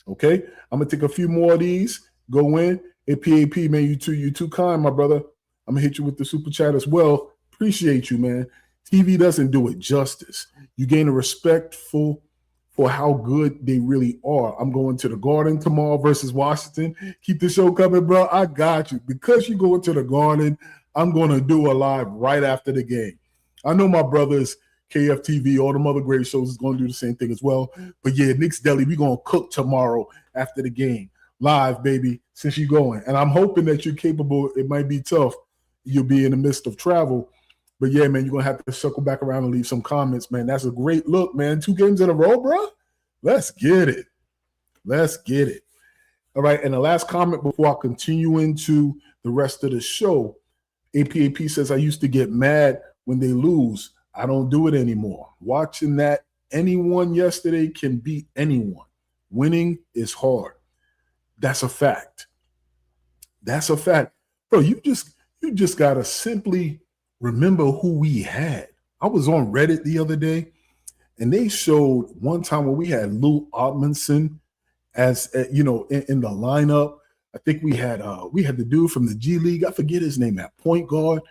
Okay? I'm going to take a few more of these. Go in. APAP, man, you too kind, my brother. I'm going to hit you with the super chat as well. Appreciate you, man. TV doesn't do it justice. You gain a respect for how good they really are. I'm going to the Garden tomorrow versus Washington. Keep the show coming, bro. I got you. Because you go to the Garden, I'm going to do a live right after the game. I know my brothers, KFTV, all them other great shows is going to do the same thing as well. But yeah, Knicks Deli, we're going to cook tomorrow after the game. Live, baby, since you're going. And I'm hoping that you're capable. It might be tough. You'll be in the midst of travel. But yeah, man, you're going to have to circle back around and leave some comments, man. That's a great look, man. 2 games in a row, bro. Let's get it. Let's get it. All right, and the last comment before I continue into the rest of the show, APAP says, I used to get mad when they lose. I don't do it anymore. Watching that, anyone yesterday can beat anyone. Winning is hard. That's a fact. That's a fact. Bro, you just got to simply remember who we had. I was on Reddit the other day, and they showed one time where we had Lou Ottmanson as in the lineup. I think we had the dude from the G League. I forget his name at point guard.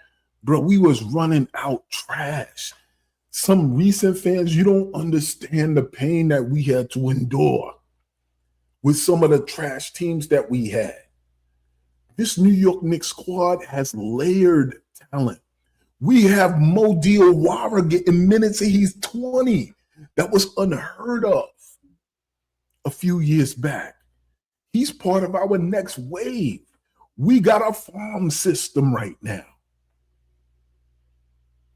Bro, we was running out trash. Some recent fans, you don't understand the pain that we had to endure with some of the trash teams that we had. This New York Knicks squad has layered talent. We have Mo Diawara getting minutes and he's 20. That was unheard of a few years back. He's part of our next wave. We got a farm system right now.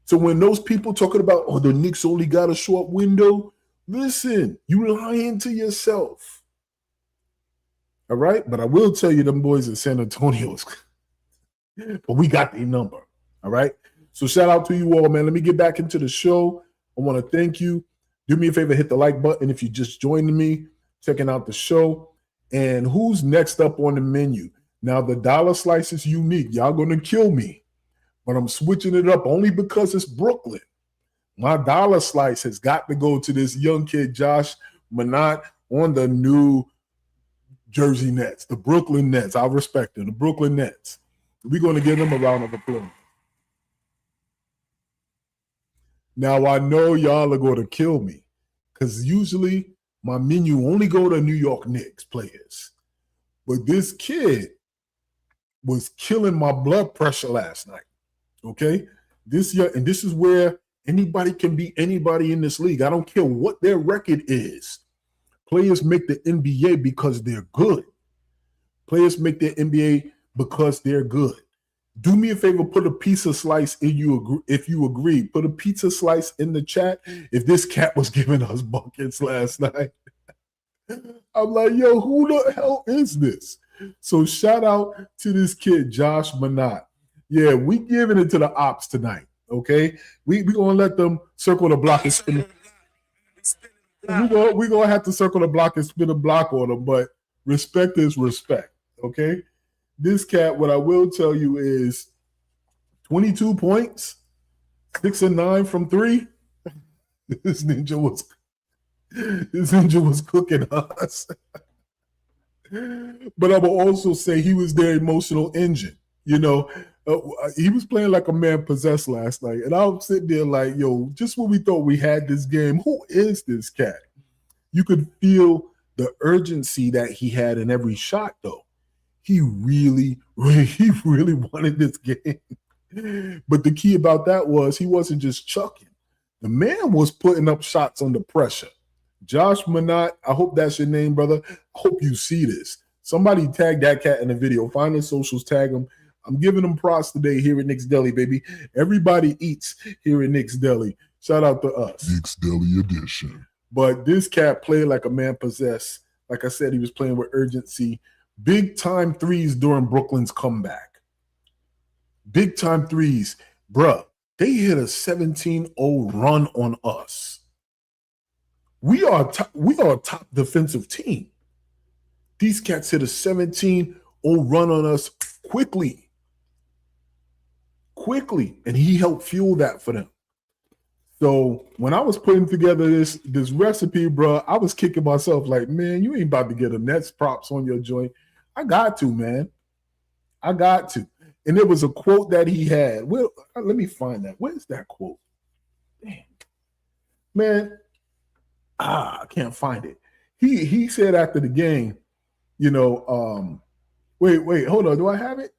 So when those people talking about, oh, the Knicks only got a short window, listen, you lying to yourself. All right? But I will tell you, them boys in San Antonio, but we got their number. All right? So shout out to you all, man. Let me get back into the show. I want to thank you. Do me a favor, hit the like button if you just joined me, checking out the show. And who's next up on the menu? Now, the dollar slice is unique. Y'all going to kill me. But I'm switching it up only because it's Brooklyn. My dollar slice has got to go to this young kid, Josh Minott, on the new Jersey Nets, the Brooklyn Nets. I respect them, the Brooklyn Nets. We're going to give them a round of applause. Now, I know y'all are going to kill me because usually my menu only go to New York Knicks players. But this kid was killing my blood pressure last night. Okay? This year, and this is where anybody can beat anybody in this league. I don't care what their record is. Players make the NBA because they're good. Players make the NBA because they're good. Do me a favor, put a pizza slice in you if you agree. Put a pizza slice in the chat if this cat was giving us buckets last night. I'm like, yo, who the hell is this? So shout out to this kid, Josh Minott. Yeah, we giving it to the ops tonight, okay? We gonna let them circle the block and spin. We gonna have to circle the block and spin a block on them, but respect is respect, okay? This cat, what I will tell you is 22 points, 6 and 9 from 3. This ninja was cooking us. But I will also say he was their emotional engine. You know, he was playing like a man possessed last night. And I was sitting there like, yo, just when we thought we had this game, who is this cat? You could feel the urgency that he had in every shot, though. He really wanted this game. But the key about that was he wasn't just chucking. The man was putting up shots under pressure. Josh Minott, I hope that's your name, brother. I hope you see this. Somebody tag that cat in the video. Find his socials, tag him. I'm giving him props today here at Knicks Deli, baby. Everybody eats here at Knicks Deli. Shout out to us. Knicks Deli edition. But this cat played like a man possessed. Like I said, he was playing with urgency. Big time threes during Brooklyn's comeback. Big time threes. Bruh, they hit a 17-0 run on us. We are a top defensive team. These cats hit a 17-0 run on us quickly. And he helped fuel that for them. So when I was putting together this recipe, bro, I was kicking myself like, man, you ain't about to get a Nets props on your joint. I got to, man. I got to. And there was a quote that he had. Well, let me find that. Where's that quote? Damn. Man, I can't find it. He said after the game, you know, wait, hold on. Do I have it?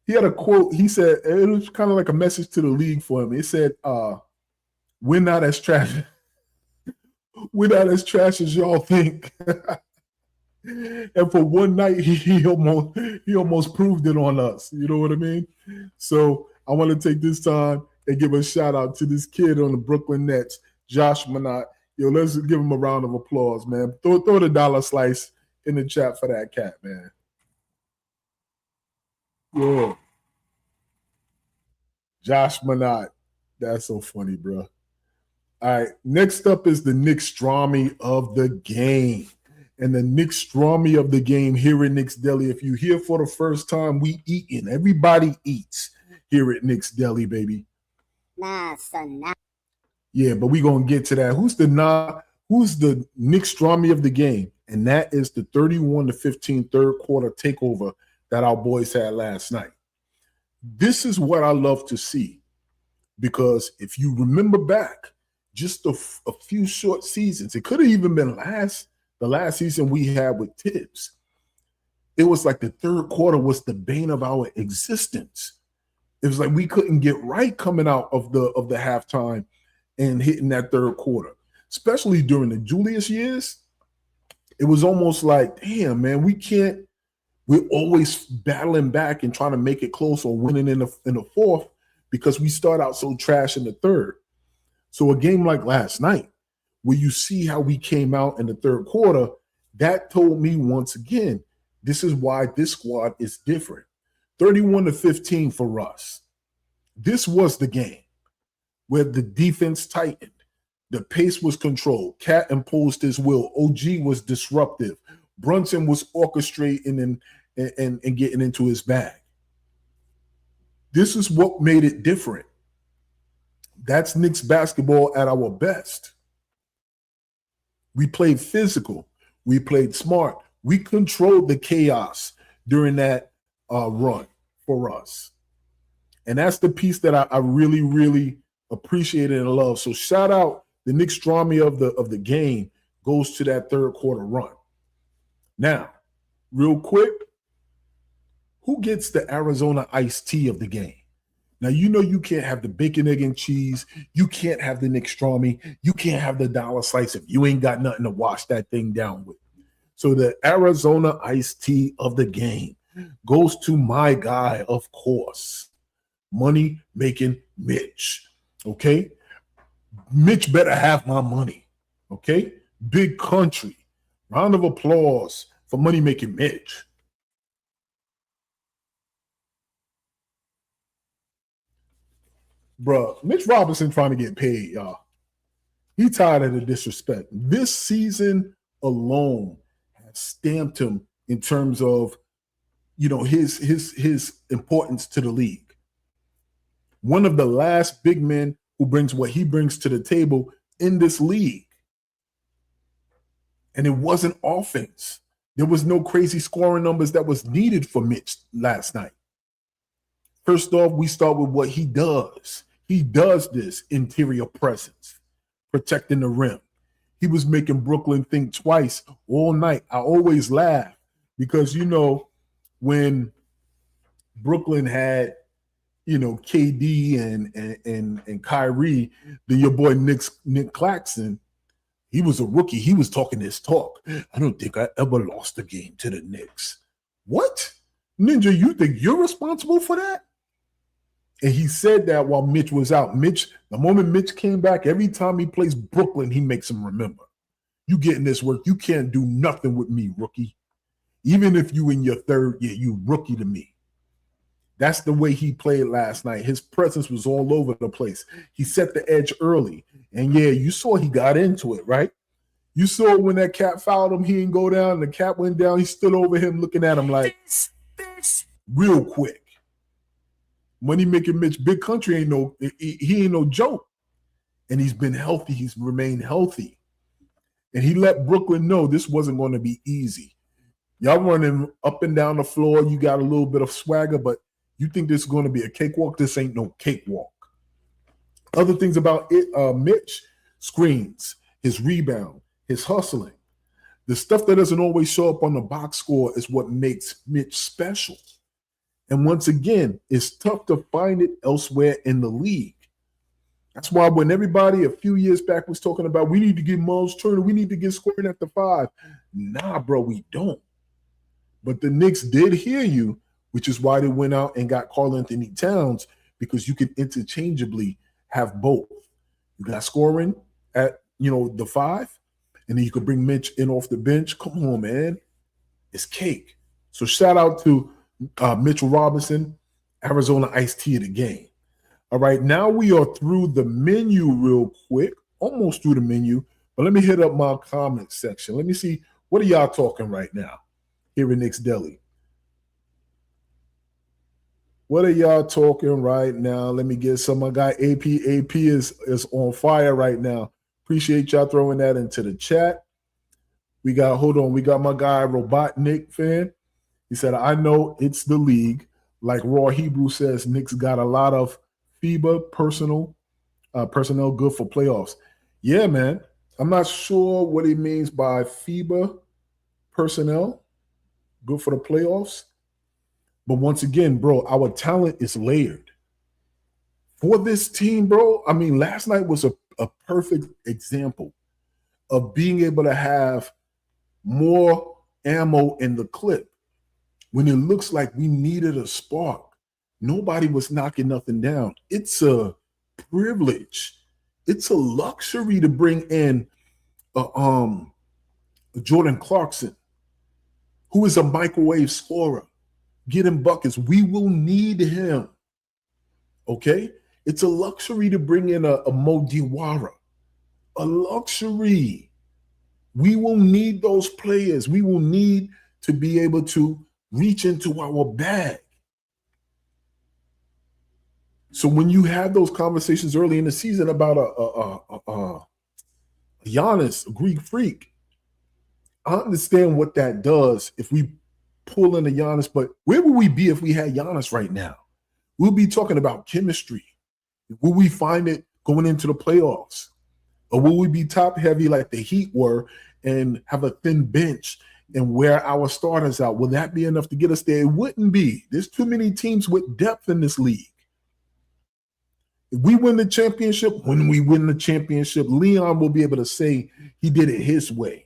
He had a quote. He said, it was kind of like a message to the league for him. It said, we're not as trash. We're not as trash as y'all think. And for one night, he almost proved it on us. You know what I mean? So I want to take this time and give a shout out to this kid on the Brooklyn Nets, Josh Minott. Yo, let's give him a round of applause, man. Throw the dollar slice in the chat for that cat, man. Yeah. Josh Minott. That's so funny, bro. All right, next up is the Knicks Strawmy of the game. And the Knicks Strawmy of the game here at Knicks Deli. If you're here for the first time, we eating. Everybody eats here at Knicks Deli, baby. Nah, son, nah. Yeah, but we're going to get to that. Who's the Knicks Strawmy of the game? And that is the 31-15 third quarter takeover that our boys had last night. This is what I love to see. Because if you remember back, just a few short seasons, it could have even been the last season we had with Tibbs. It was like the third quarter was the bane of our existence. It was like we couldn't get right coming out of the halftime and hitting that third quarter, especially during the Julius years. It was almost like, damn, man, we're always battling back and trying to make it close or winning in the fourth because we start out so trash in the third. So a game like last night, where you see how we came out in the third quarter, that told me once again, this is why this squad is different. 31-15 for us. This was the game where the defense tightened. The pace was controlled. Cat imposed his will. OG was disruptive. Brunson was orchestrating and getting into his bag. This is what made it different. That's Knicks basketball at our best. We played physical. We played smart. We controlled the chaos during that run for us. And that's the piece that I really, really appreciated and love. So shout out the Knicks Strawmy of the game goes to that third quarter run. Now, real quick, who gets the Arizona iced tea of the game? Now, you know you can't have the bacon, egg, and cheese. You can't have the Knicks Strawmy. You can't have the dollar slice if you ain't got nothing to wash that thing down with. So the Arizona iced tea of the game goes to my guy, of course, money making Mitch. Okay. Mitch better have my money. Okay. Big country. Round of applause for money making Mitch. Bruh, Mitch Robinson trying to get paid, y'all. He tired of the disrespect. This season alone has stamped him in terms of, you know, his importance to the league. One of the last big men who brings what he brings to the table in this league. And it wasn't offense. There was no crazy scoring numbers that was needed for Mitch last night. First off, we start with what he does. He does this interior presence, protecting the rim. He was making Brooklyn think twice all night. I always laugh because, you know, when Brooklyn had, you know, KD and Kyrie, then your boy Nick Claxton, he was a rookie. He was talking this talk. I don't think I ever lost a game to the Knicks. What? Ninja, you think you're responsible for that? And he said that while Mitch was out. Mitch, the moment Mitch came back, every time he plays Brooklyn, he makes him remember. You getting this work, you can't do nothing with me, rookie. Even if you in your third year, you rookie to me. That's the way he played last night. His presence was all over the place. He set the edge early. And yeah, you saw he got into it, right? You saw when that cat fouled him, he didn't go down. The cat went down. He stood over him looking at him like, this. Real quick. Money making Mitch, big country he ain't no joke. And he's been healthy. He's remained healthy. And he let Brooklyn know this wasn't going to be easy. Y'all running up and down the floor. You got a little bit of swagger, but you think this is going to be a cakewalk? This ain't no cakewalk. Other things about it, Mitch, screens, his rebound, his hustling. The stuff that doesn't always show up on the box score is what makes Mitch special. And once again, it's tough to find it elsewhere in the league. That's why when everybody a few years back was talking about we need to get Miles Turner, we need to get scoring at the 5. Nah, bro, we don't. But the Knicks did hear you, which is why they went out and got Karl-Anthony Towns, because you can interchangeably have both. You got scoring at, you know, the 5, and then you could bring Mitch in off the bench. Come on, man. It's cake. So shout out to Mitchell Robinson, Arizona iced tea of the game. All right, now we are through the menu real quick, almost through the menu, but let me hit up my comment section. Let me see, what are y'all talking right now here in Knicks Deli? What are y'all talking right now? Let me get some. My guy AP. AP is on fire right now. Appreciate y'all throwing that into the chat. We got my guy Robotnik fan. He said, I know it's the league. Like Raw Hebrew says, Knicks got a lot of FIBA personnel good for playoffs. Yeah, man. I'm not sure what he means by FIBA personnel good for the playoffs. But once again, bro, our talent is layered. For this team, bro, I mean, last night was a perfect example of being able to have more ammo in the clip. When it looks like we needed a spark, nobody was knocking nothing down. It's a privilege. It's a luxury to bring in Jordan Clarkson, who is a microwave scorer, getting buckets. We will need him. Okay? It's a luxury to bring in a Mo Diawara. A luxury. We will need those players. We will need to be able to reach into our bag. So when you have those conversations early in the season about a Giannis, a Greek freak, I understand what that does if we pull in a Giannis, but where would we be if we had Giannis right now? We'll be talking about chemistry. Will we find it going into the playoffs? Or will we be top heavy like the Heat were and have a thin bench and wear our starters out? Will that be enough to get us there? It wouldn't be. There's too many teams with depth in this league. If we win the championship, when we win the championship, Leon will be able to say he did it his way.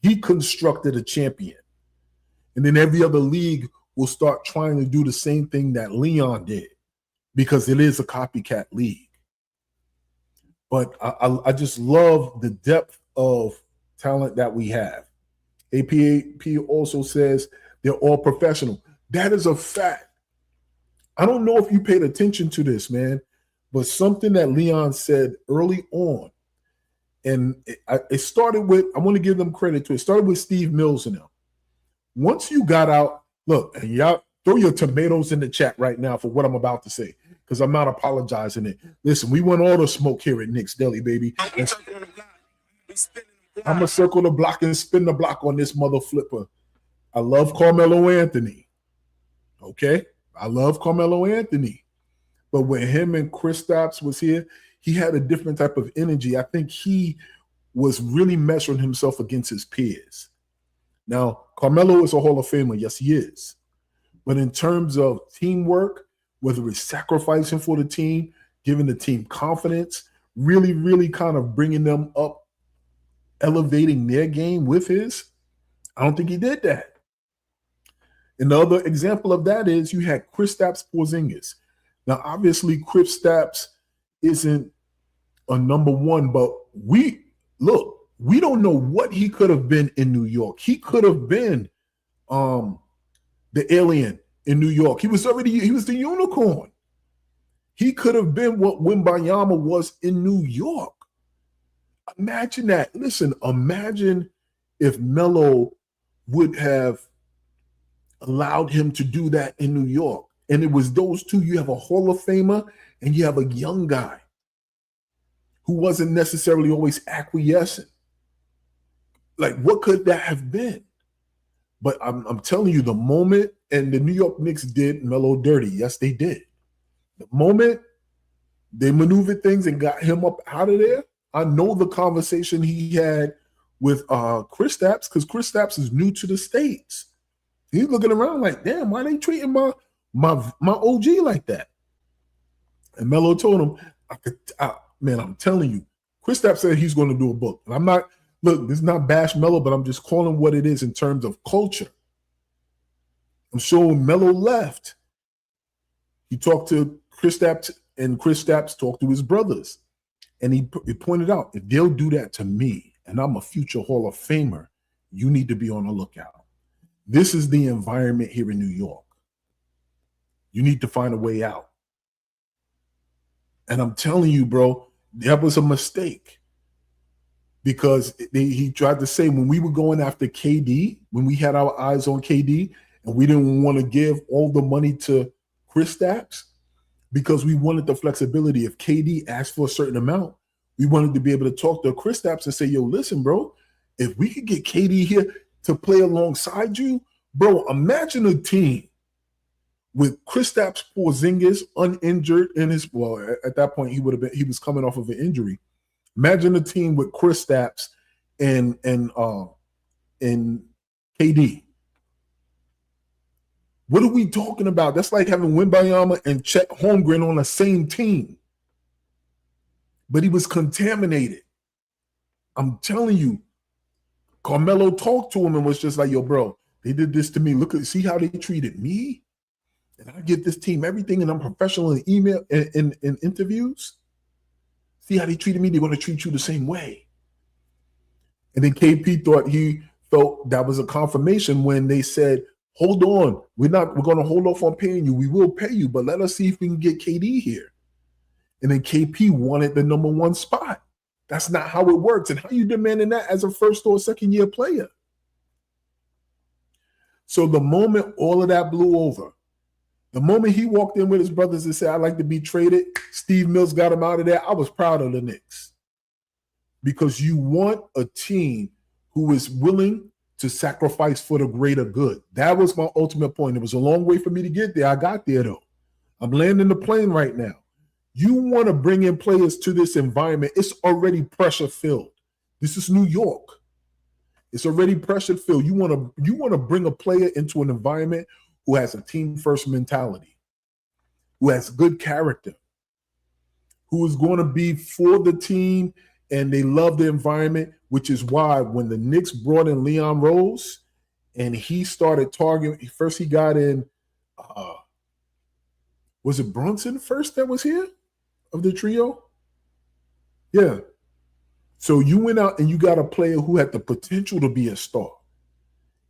He constructed a champion. And then every other league will start trying to do the same thing that Leon did, because it is a copycat league. But I just love the depth of talent that we have. APAP also says they're all professional. That is a fact. I don't know if you paid attention to this, man, but something that Leon said early on, and it started with, I want to give them credit to it, started with Steve Mills and them. Once you got out, look, and y'all throw your tomatoes in the chat right now for what I'm about to say, because I'm not apologizing it. Listen, we want all the smoke here at Knicks Deli, baby. I'm going to circle the block and spin the block on this mother flipper. I love Carmelo Anthony. Okay? I love Carmelo Anthony. But when him and Kristaps was here, he had a different type of energy. I think he was really measuring himself against his peers. Now, Carmelo is a Hall of Famer. Yes, he is. But in terms of teamwork, whether it's sacrificing for the team, giving the team confidence, really, really kind of bringing them up, elevating their game with his, I don't think he did that. Another example of that is you had Kristaps Porzingis. Now, obviously, Kristaps isn't a number one, but we don't know what he could have been in New York. He could have been the alien in New York. He was the unicorn. He could have been what Wembanyama was in New York. Imagine that. Listen, imagine if Melo would have allowed him to do that in New York. And it was those two. You have a Hall of Famer and you have a young guy who wasn't necessarily always acquiescent. Like, what could that have been? But I'm telling you, the moment, and the New York Knicks did Melo dirty. Yes, they did. The moment they maneuvered things and got him up out of there, I know the conversation he had with Kristaps, because Kristaps is new to the States. He's looking around like, damn, why they treating my OG like that? And Melo told him, man, I'm telling you, Kristaps said he's going to do a book. And I'm not, look, this is not bash Melo, but I'm just calling what it is in terms of culture. I'm sure when Melo left, he talked to Kristaps, and Kristaps talked to his brothers. And he pointed out, if they'll do that to me, and I'm a future Hall of Famer, you need to be on the lookout. This is the environment here in New York. You need to find a way out. And I'm telling you, bro, that was a mistake. Because he tried to say, when we were going after KD, when we had our eyes on KD, and we didn't want to give all the money to Kristaps, because we wanted the flexibility. If KD asked for a certain amount, we wanted to be able to talk to Kristaps and say, yo, listen, bro, if we could get KD here to play alongside you, bro, imagine a team with Kristaps Porzingis uninjured in his, well, at that point he was coming off of an injury. Imagine a team with Kristaps and KD. What are we talking about? That's like having Wembanyama and Chet Holmgren on the same team. But he was contaminated. I'm telling you, Carmelo talked to him and was just like, yo, bro, they did this to me. See how they treated me? And I give this team everything, and I'm professional in email and in interviews. See how they treated me? They're going to treat you the same way. And then KP he felt that was a confirmation when they said, hold on, we're going to hold off on paying you. We will pay you, but let us see if we can get KD here. And then KP wanted the number one spot. That's not how it works. And how you demanding that as a first or second year player? So the moment all of that blew over, the moment he walked in with his brothers and said, I'd like to be traded, Steve Mills got him out of there. I was proud of the Knicks. Because you want a team who is willing to sacrifice for the greater good. That was my ultimate point. It was a long way for me to get there. I got there, though. I'm landing the plane right now. You want to bring in players to this environment. It's already pressure-filled. This is New York. It's already pressure-filled. You want to bring a player into an environment who has a team-first mentality, who has good character, who is going to be for the team, and they love the environment, which is why when the Knicks brought in Leon Rose, and he started targeting. First, he got in. Was it Brunson first that was here of the trio? Yeah. So you went out and you got a player who had the potential to be a star.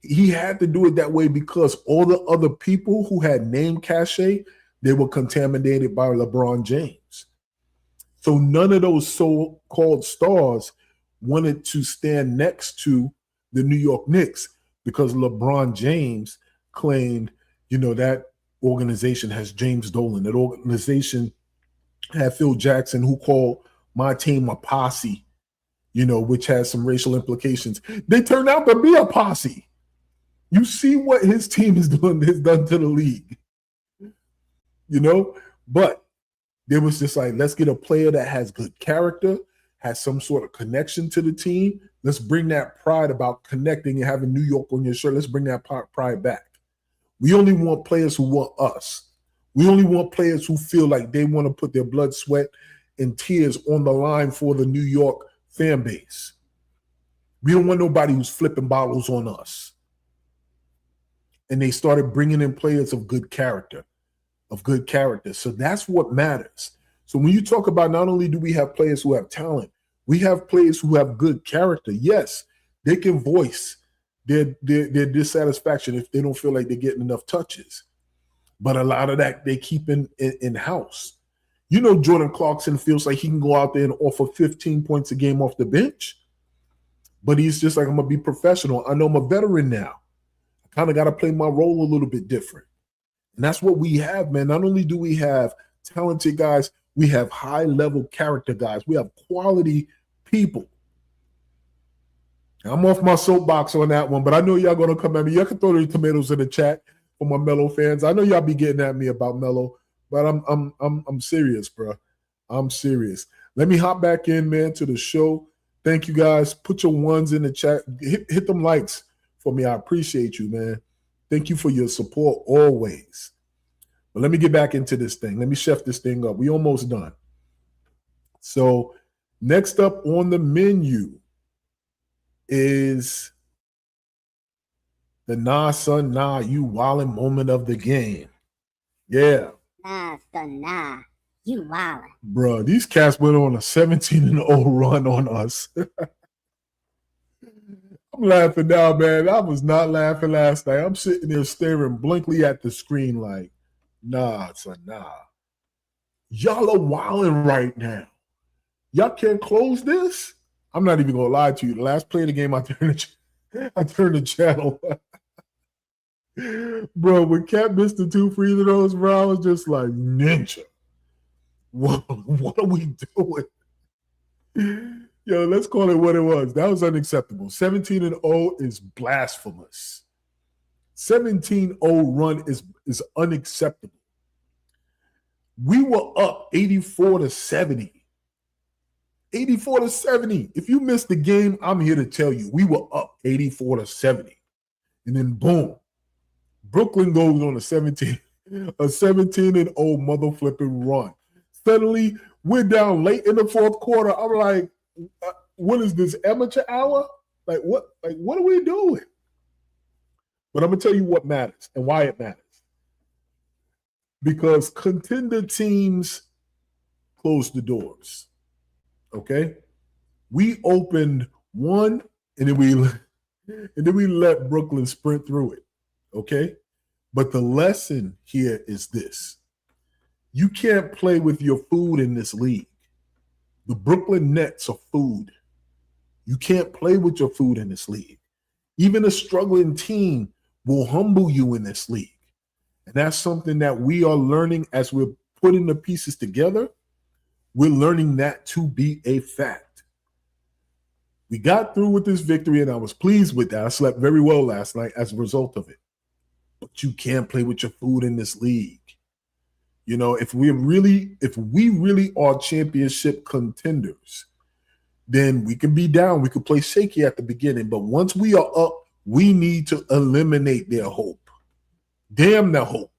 He had to do it that way because all the other people who had name cachet, they were contaminated by LeBron James. So none of those so-called stars wanted to stand next to the New York Knicks because LeBron James claimed, that organization has James Dolan. That organization had Phil Jackson, who called my team a posse, which has some racial implications. They turned out to be a posse. You see what his team has done to the league, but there was just like, let's get a player that has good character, has some sort of connection to the team. Let's bring that pride about connecting and having New York on your shirt. Let's bring that pride back. We only want players who want us. We only want players who feel like they want to put their blood, sweat, and tears on the line for the New York fan base. We don't want nobody who's flipping bottles on us. And they started bringing in players of good character. So that's what matters. So when you talk about, not only do we have players who have talent, we have players who have good character. Yes, they can voice their dissatisfaction if they don't feel like they're getting enough touches. But a lot of that they keep in-house. Jordan Clarkson feels like he can go out there and offer 15 points a game off the bench. But he's just like, I'm going to be professional. I know I'm a veteran now. I kind of got to play my role a little bit different. And that's what we have, man. Not only do we have talented guys, we have high-level character guys. We have quality people. I'm off my soapbox on that one, but I know y'all going to come at me. Y'all can throw the tomatoes in the chat for my Melo fans. I know y'all be getting at me about Melo, but I'm serious, bro. I'm serious. Let me hop back in, man, to the show. Thank you, guys. Put your ones in the chat. Hit them likes for me. I appreciate you, man. Thank you for your support always. But let me get back into this thing. Let me chef this thing up. We almost done. So next up on the menu is the Nah Son Nah You Wildin' moment of the game. Yeah. Nah son nah, you wildin'. Bro, these cats went on a 17-0 run on us. I'm laughing now, man. I was not laughing last night. I'm sitting there staring blankly at the screen like, nah, son, nah. Y'all are wilding right now. Y'all can't close this? I'm not even going to lie to you. The last play of the game, I turned the channel. Bro, when Cat missed the 2 free throws, bro, I was just like, ninja. What are we doing? Yo, let's call it what it was. That was unacceptable. 17-0 is blasphemous. 17-0 run is unacceptable. We were up 84-70. 84-70. If you missed the game, I'm here to tell you, we were up 84-70. And then boom, Brooklyn goes on a 17-0 mother flipping run. Suddenly, we're down late in the fourth quarter. I'm like, what is this, amateur hour? Like what are we doing? But I'm gonna tell you what matters and why it matters. Because contender teams close the doors. Okay? We opened one and then we let Brooklyn sprint through it. Okay? But the lesson here is this. You can't play with your food in this league. The Brooklyn Nets are food. You can't play with your food in this league. Even a struggling team will humble you in this league. And that's something that we are learning as we're putting the pieces together. We're learning that to be a fact. We got through with this victory, and I was pleased with that. I slept very well last night as a result of it. But you can't play with your food in this league. You know, if we really are championship contenders, then we can be down. We could play shaky at the beginning. But once we are up, we need to eliminate their hope. Damn the hope.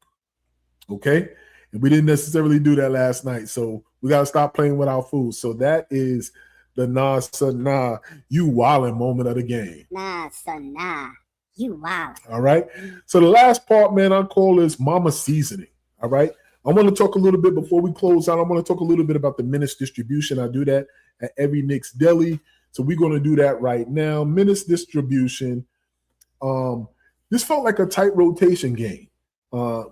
Okay? And we didn't necessarily do that last night. So we got to stop playing with our food. So that is the nah, son, nah, you wildin' moment of the game. Nah son nah, You wow. All right. So the last part, man, I call is mama seasoning. All right. I want to talk a little bit before we close out. I want to talk a little bit about the minutes distribution. I do that at every Knicks Deli. So we're going to do that right now. Minutes distribution. This felt like a tight rotation game.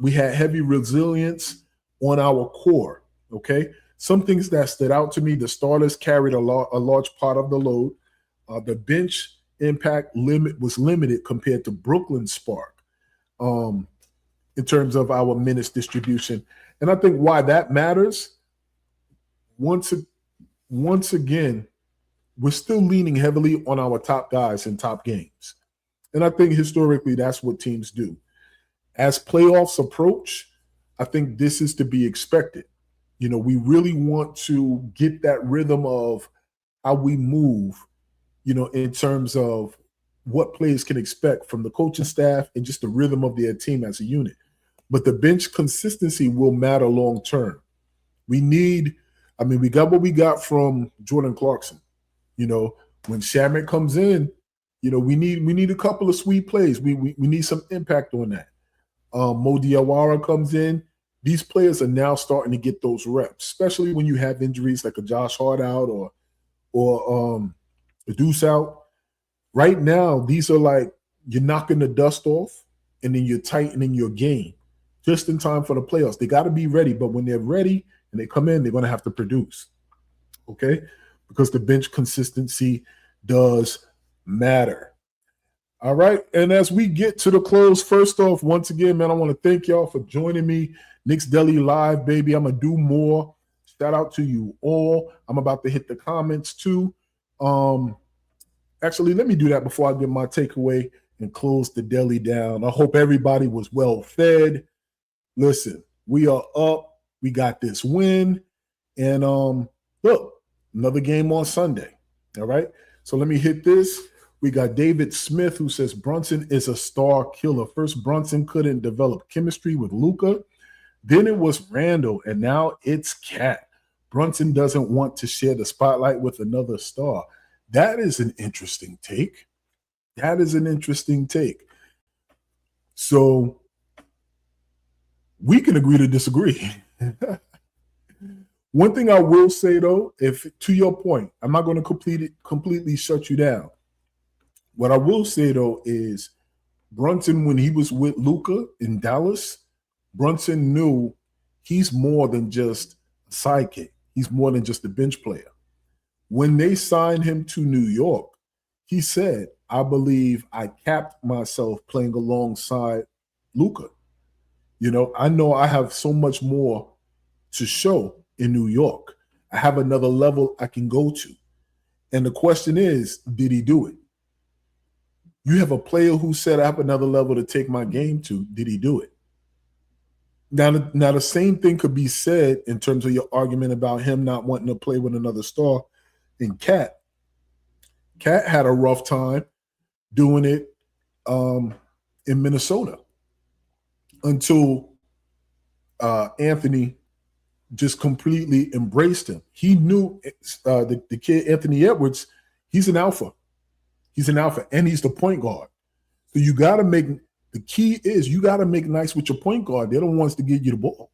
We had heavy resilience on our core. Okay. Some things that stood out to me: the starters carried a large part of the load. The bench impact was limited compared to Brooklyn's spark in terms of our minutes distribution. And I think why that matters, once again, we're still leaning heavily on our top guys in top games. And I think historically that's what teams do. As playoffs approach, I think this is to be expected. You know, we really want to get that rhythm of how we move, you know, in terms of what players can expect from the coaching staff and just the rhythm of their team as a unit. But the bench consistency will matter long term. We got what we got from Jordan Clarkson. You know, when Shamet comes in, you know, we need a couple of sweet plays. We need some impact on that. Mo Diawara comes in. These players are now starting to get those reps, especially when you have injuries like a Josh Hart out or a Deuce out. Right now, these are like you're knocking the dust off and then you're tightening your game just in time for the playoffs. They got to be ready, but when they're ready and they come in, they're going to have to produce, okay? Because the bench consistency does matter. All right, and as we get to the close, first off, once again, man, I want to thank y'all for joining me. Knicks Deli Live, baby. I'm going to do more. Shout out to you all. I'm about to hit the comments too. Actually, let me do that before I get my takeaway and close the deli down. I hope everybody was well fed. Listen, we are up. We got this win. And look, another game on Sunday. All right. So let me hit this. We got David Smith who says Brunson is a star killer. First, Brunson couldn't develop chemistry with Luka. Then it was Randall, and now it's Cat. Brunson doesn't want to share the spotlight with another star. That is an interesting take. So we can agree to disagree. One thing I will say, though, if to your point, I'm not going to completely shut you down. What I will say, though, is Brunson, when he was with Luka in Dallas, Brunson knew he's more than just a sidekick. He's more than just a bench player. When they signed him to New York, he said, I believe I capped myself playing alongside Luka. You know I have so much more to show in New York. I have another level I can go to. And the question is, did he do it? You have a player who said, I have another level to take my game to. Did he do it? Now, the same thing could be said in terms of your argument about him not wanting to play with another star. And Cat had a rough time doing it in Minnesota until Anthony just completely embraced him. He knew the kid, Anthony Edwards, he's an alpha. He's an alpha, and he's the point guard. So you got to make – the key is you got to make nice with your point guard. They're the ones to give you the ball.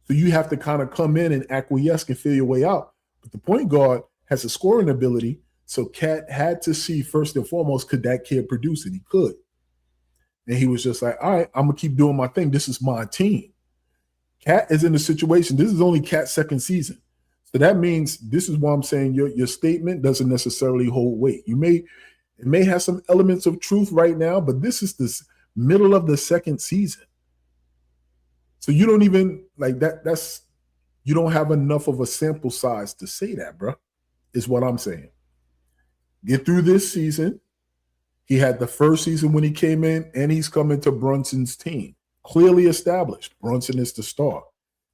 So you have to kind of come in and acquiesce and feel your way out. But the point guard has a scoring ability, so Cat had to see first and foremost, could that kid produce it? He could. And he was just like, all right, I'm going to keep doing my thing. This is my team. Cat is in a situation – this is only Cat's second season. So that means this is why I'm saying your statement doesn't necessarily hold weight. It may have some elements of truth right now, but this is the middle of the second season. So you don't even like that. You don't have enough of a sample size to say that, bro, is what I'm saying. Get through this season. He had the first season when he came in, and he's coming to Brunson's team. Clearly established. Brunson is the star.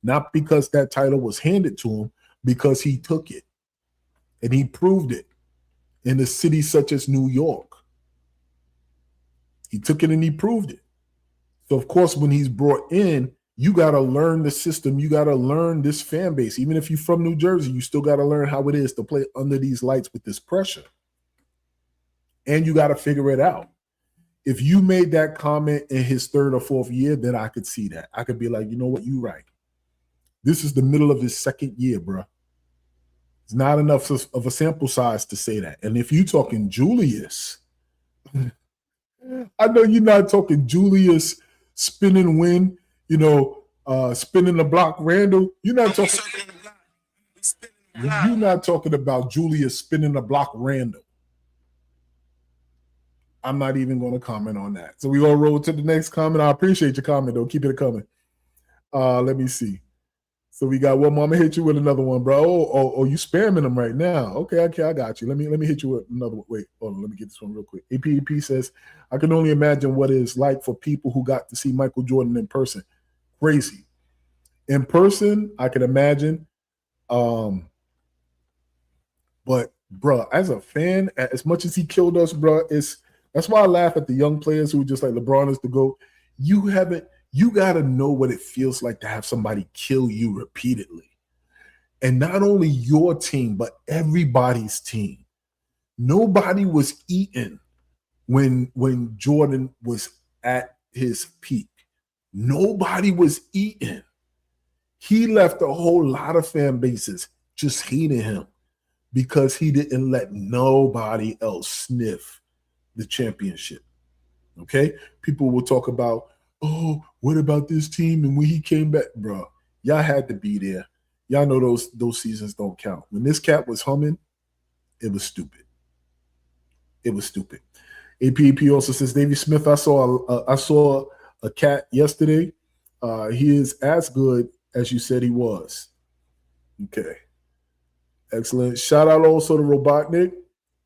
Not because that title was handed to him, because he took it and he proved it in a city such as New York. He took it and he proved it. So, of course, when he's brought in, you got to learn the system. You got to learn this fan base. Even if you're from New Jersey, you still got to learn how it is to play under these lights with this pressure. And you got to figure it out. If you made that comment in his third or fourth year, then I could see that. I could be like, you know what, you right. This is the middle of his second year, bro. It's not enough of a sample size to say that. And if you're talking Julius, I know you're not talking Julius spin and win, spinning the block Randall. You're not talking about Julius spinning the block Randall. I'm not even going to comment on that. So we all roll to the next comment. I appreciate your comment, though. Keep it coming. Let me see. So we got one more. I'm gonna hit you with another one, bro. Oh, you spamming them right now. Okay, I got you. Let me hit you with another one. Wait, hold on, let me get this one real quick. APEP says, I can only imagine what it's like for people who got to see Michael Jordan in person. Crazy. In person, I can imagine. But bro, as a fan, as much as he killed us, bro, that's why I laugh at the young players who are just like LeBron is the GOAT. You got to know what it feels like to have somebody kill you repeatedly. And not only your team, but everybody's team. Nobody was eating when Jordan was at his peak. Nobody was eating. He left a whole lot of fan bases just hating him because he didn't let nobody else sniff the championship. Okay? People will talk about, oh, what about this team? And when he came back, bro, y'all had to be there. Y'all know those seasons don't count. When this cat was humming, it was stupid. It was stupid. APP also says, Davey Smith, I saw a cat yesterday. He is as good as you said he was. Okay. Excellent. Shout out also to Robotnik,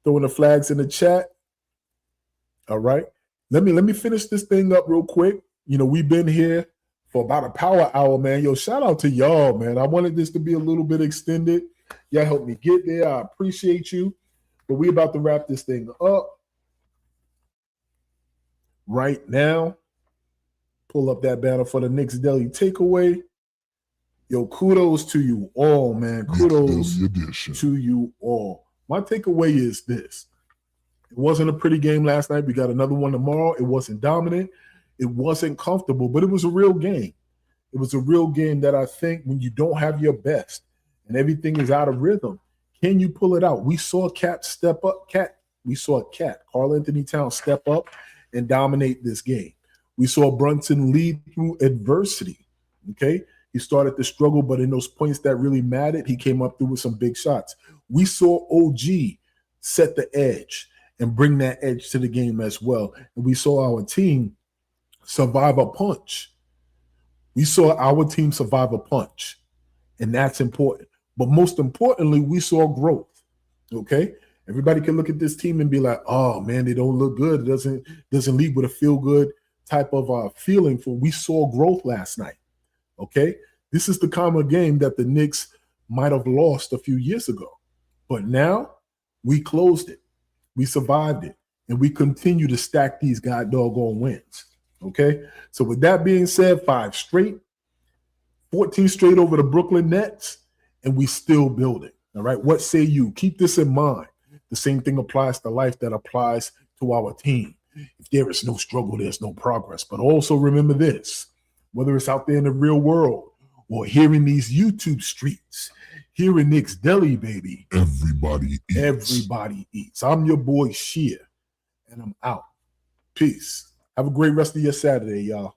throwing the flags in the chat. All right. Let me finish this thing up real quick. We've been here for about a power hour, man. Yo, shout out to y'all, man. I wanted this to be a little bit extended. Y'all helped me get there. I appreciate you. But we about to wrap this thing up right now. Pull up that banner for the Knicks Deli takeaway. Yo, kudos to you all, man. Kudos to you all. My takeaway is this. It wasn't a pretty game last night. We got another one tomorrow. It wasn't dominant. It wasn't comfortable, but it was a real game. It was a real game that I think when you don't have your best and everything is out of rhythm, can you pull it out? We saw Cat step up. We saw Karl-Anthony Towns step up and dominate this game. We saw Brunson lead through adversity. Okay? He started to struggle, but in those points that really mattered, he came up through with some big shots. We saw OG set the edge and bring that edge to the game as well. And we saw our team survive a punch. We saw our team survive a punch, and that's important. But most importantly, we saw growth, okay? Everybody can look at this team and be like, oh, man, they don't look good. It doesn't leave with a feel-good type of feeling. For we saw growth last night, okay? This is the kind of game that the Knicks might have lost a few years ago. But now we closed it. We survived it, and we continue to stack these doggone wins. Okay, so with that being said, 5 straight, 14 straight over the Brooklyn Nets, and we still building. All right, what say you? Keep this in mind. The same thing applies to life that applies to our team. If there is no struggle, there's no progress. But also remember this, whether it's out there in the real world or here in these YouTube streets, here in Knicks Deli, baby. Everybody eats. Everybody eats. I'm your boy, Shia, and I'm out. Peace. Have a great rest of your Saturday, y'all.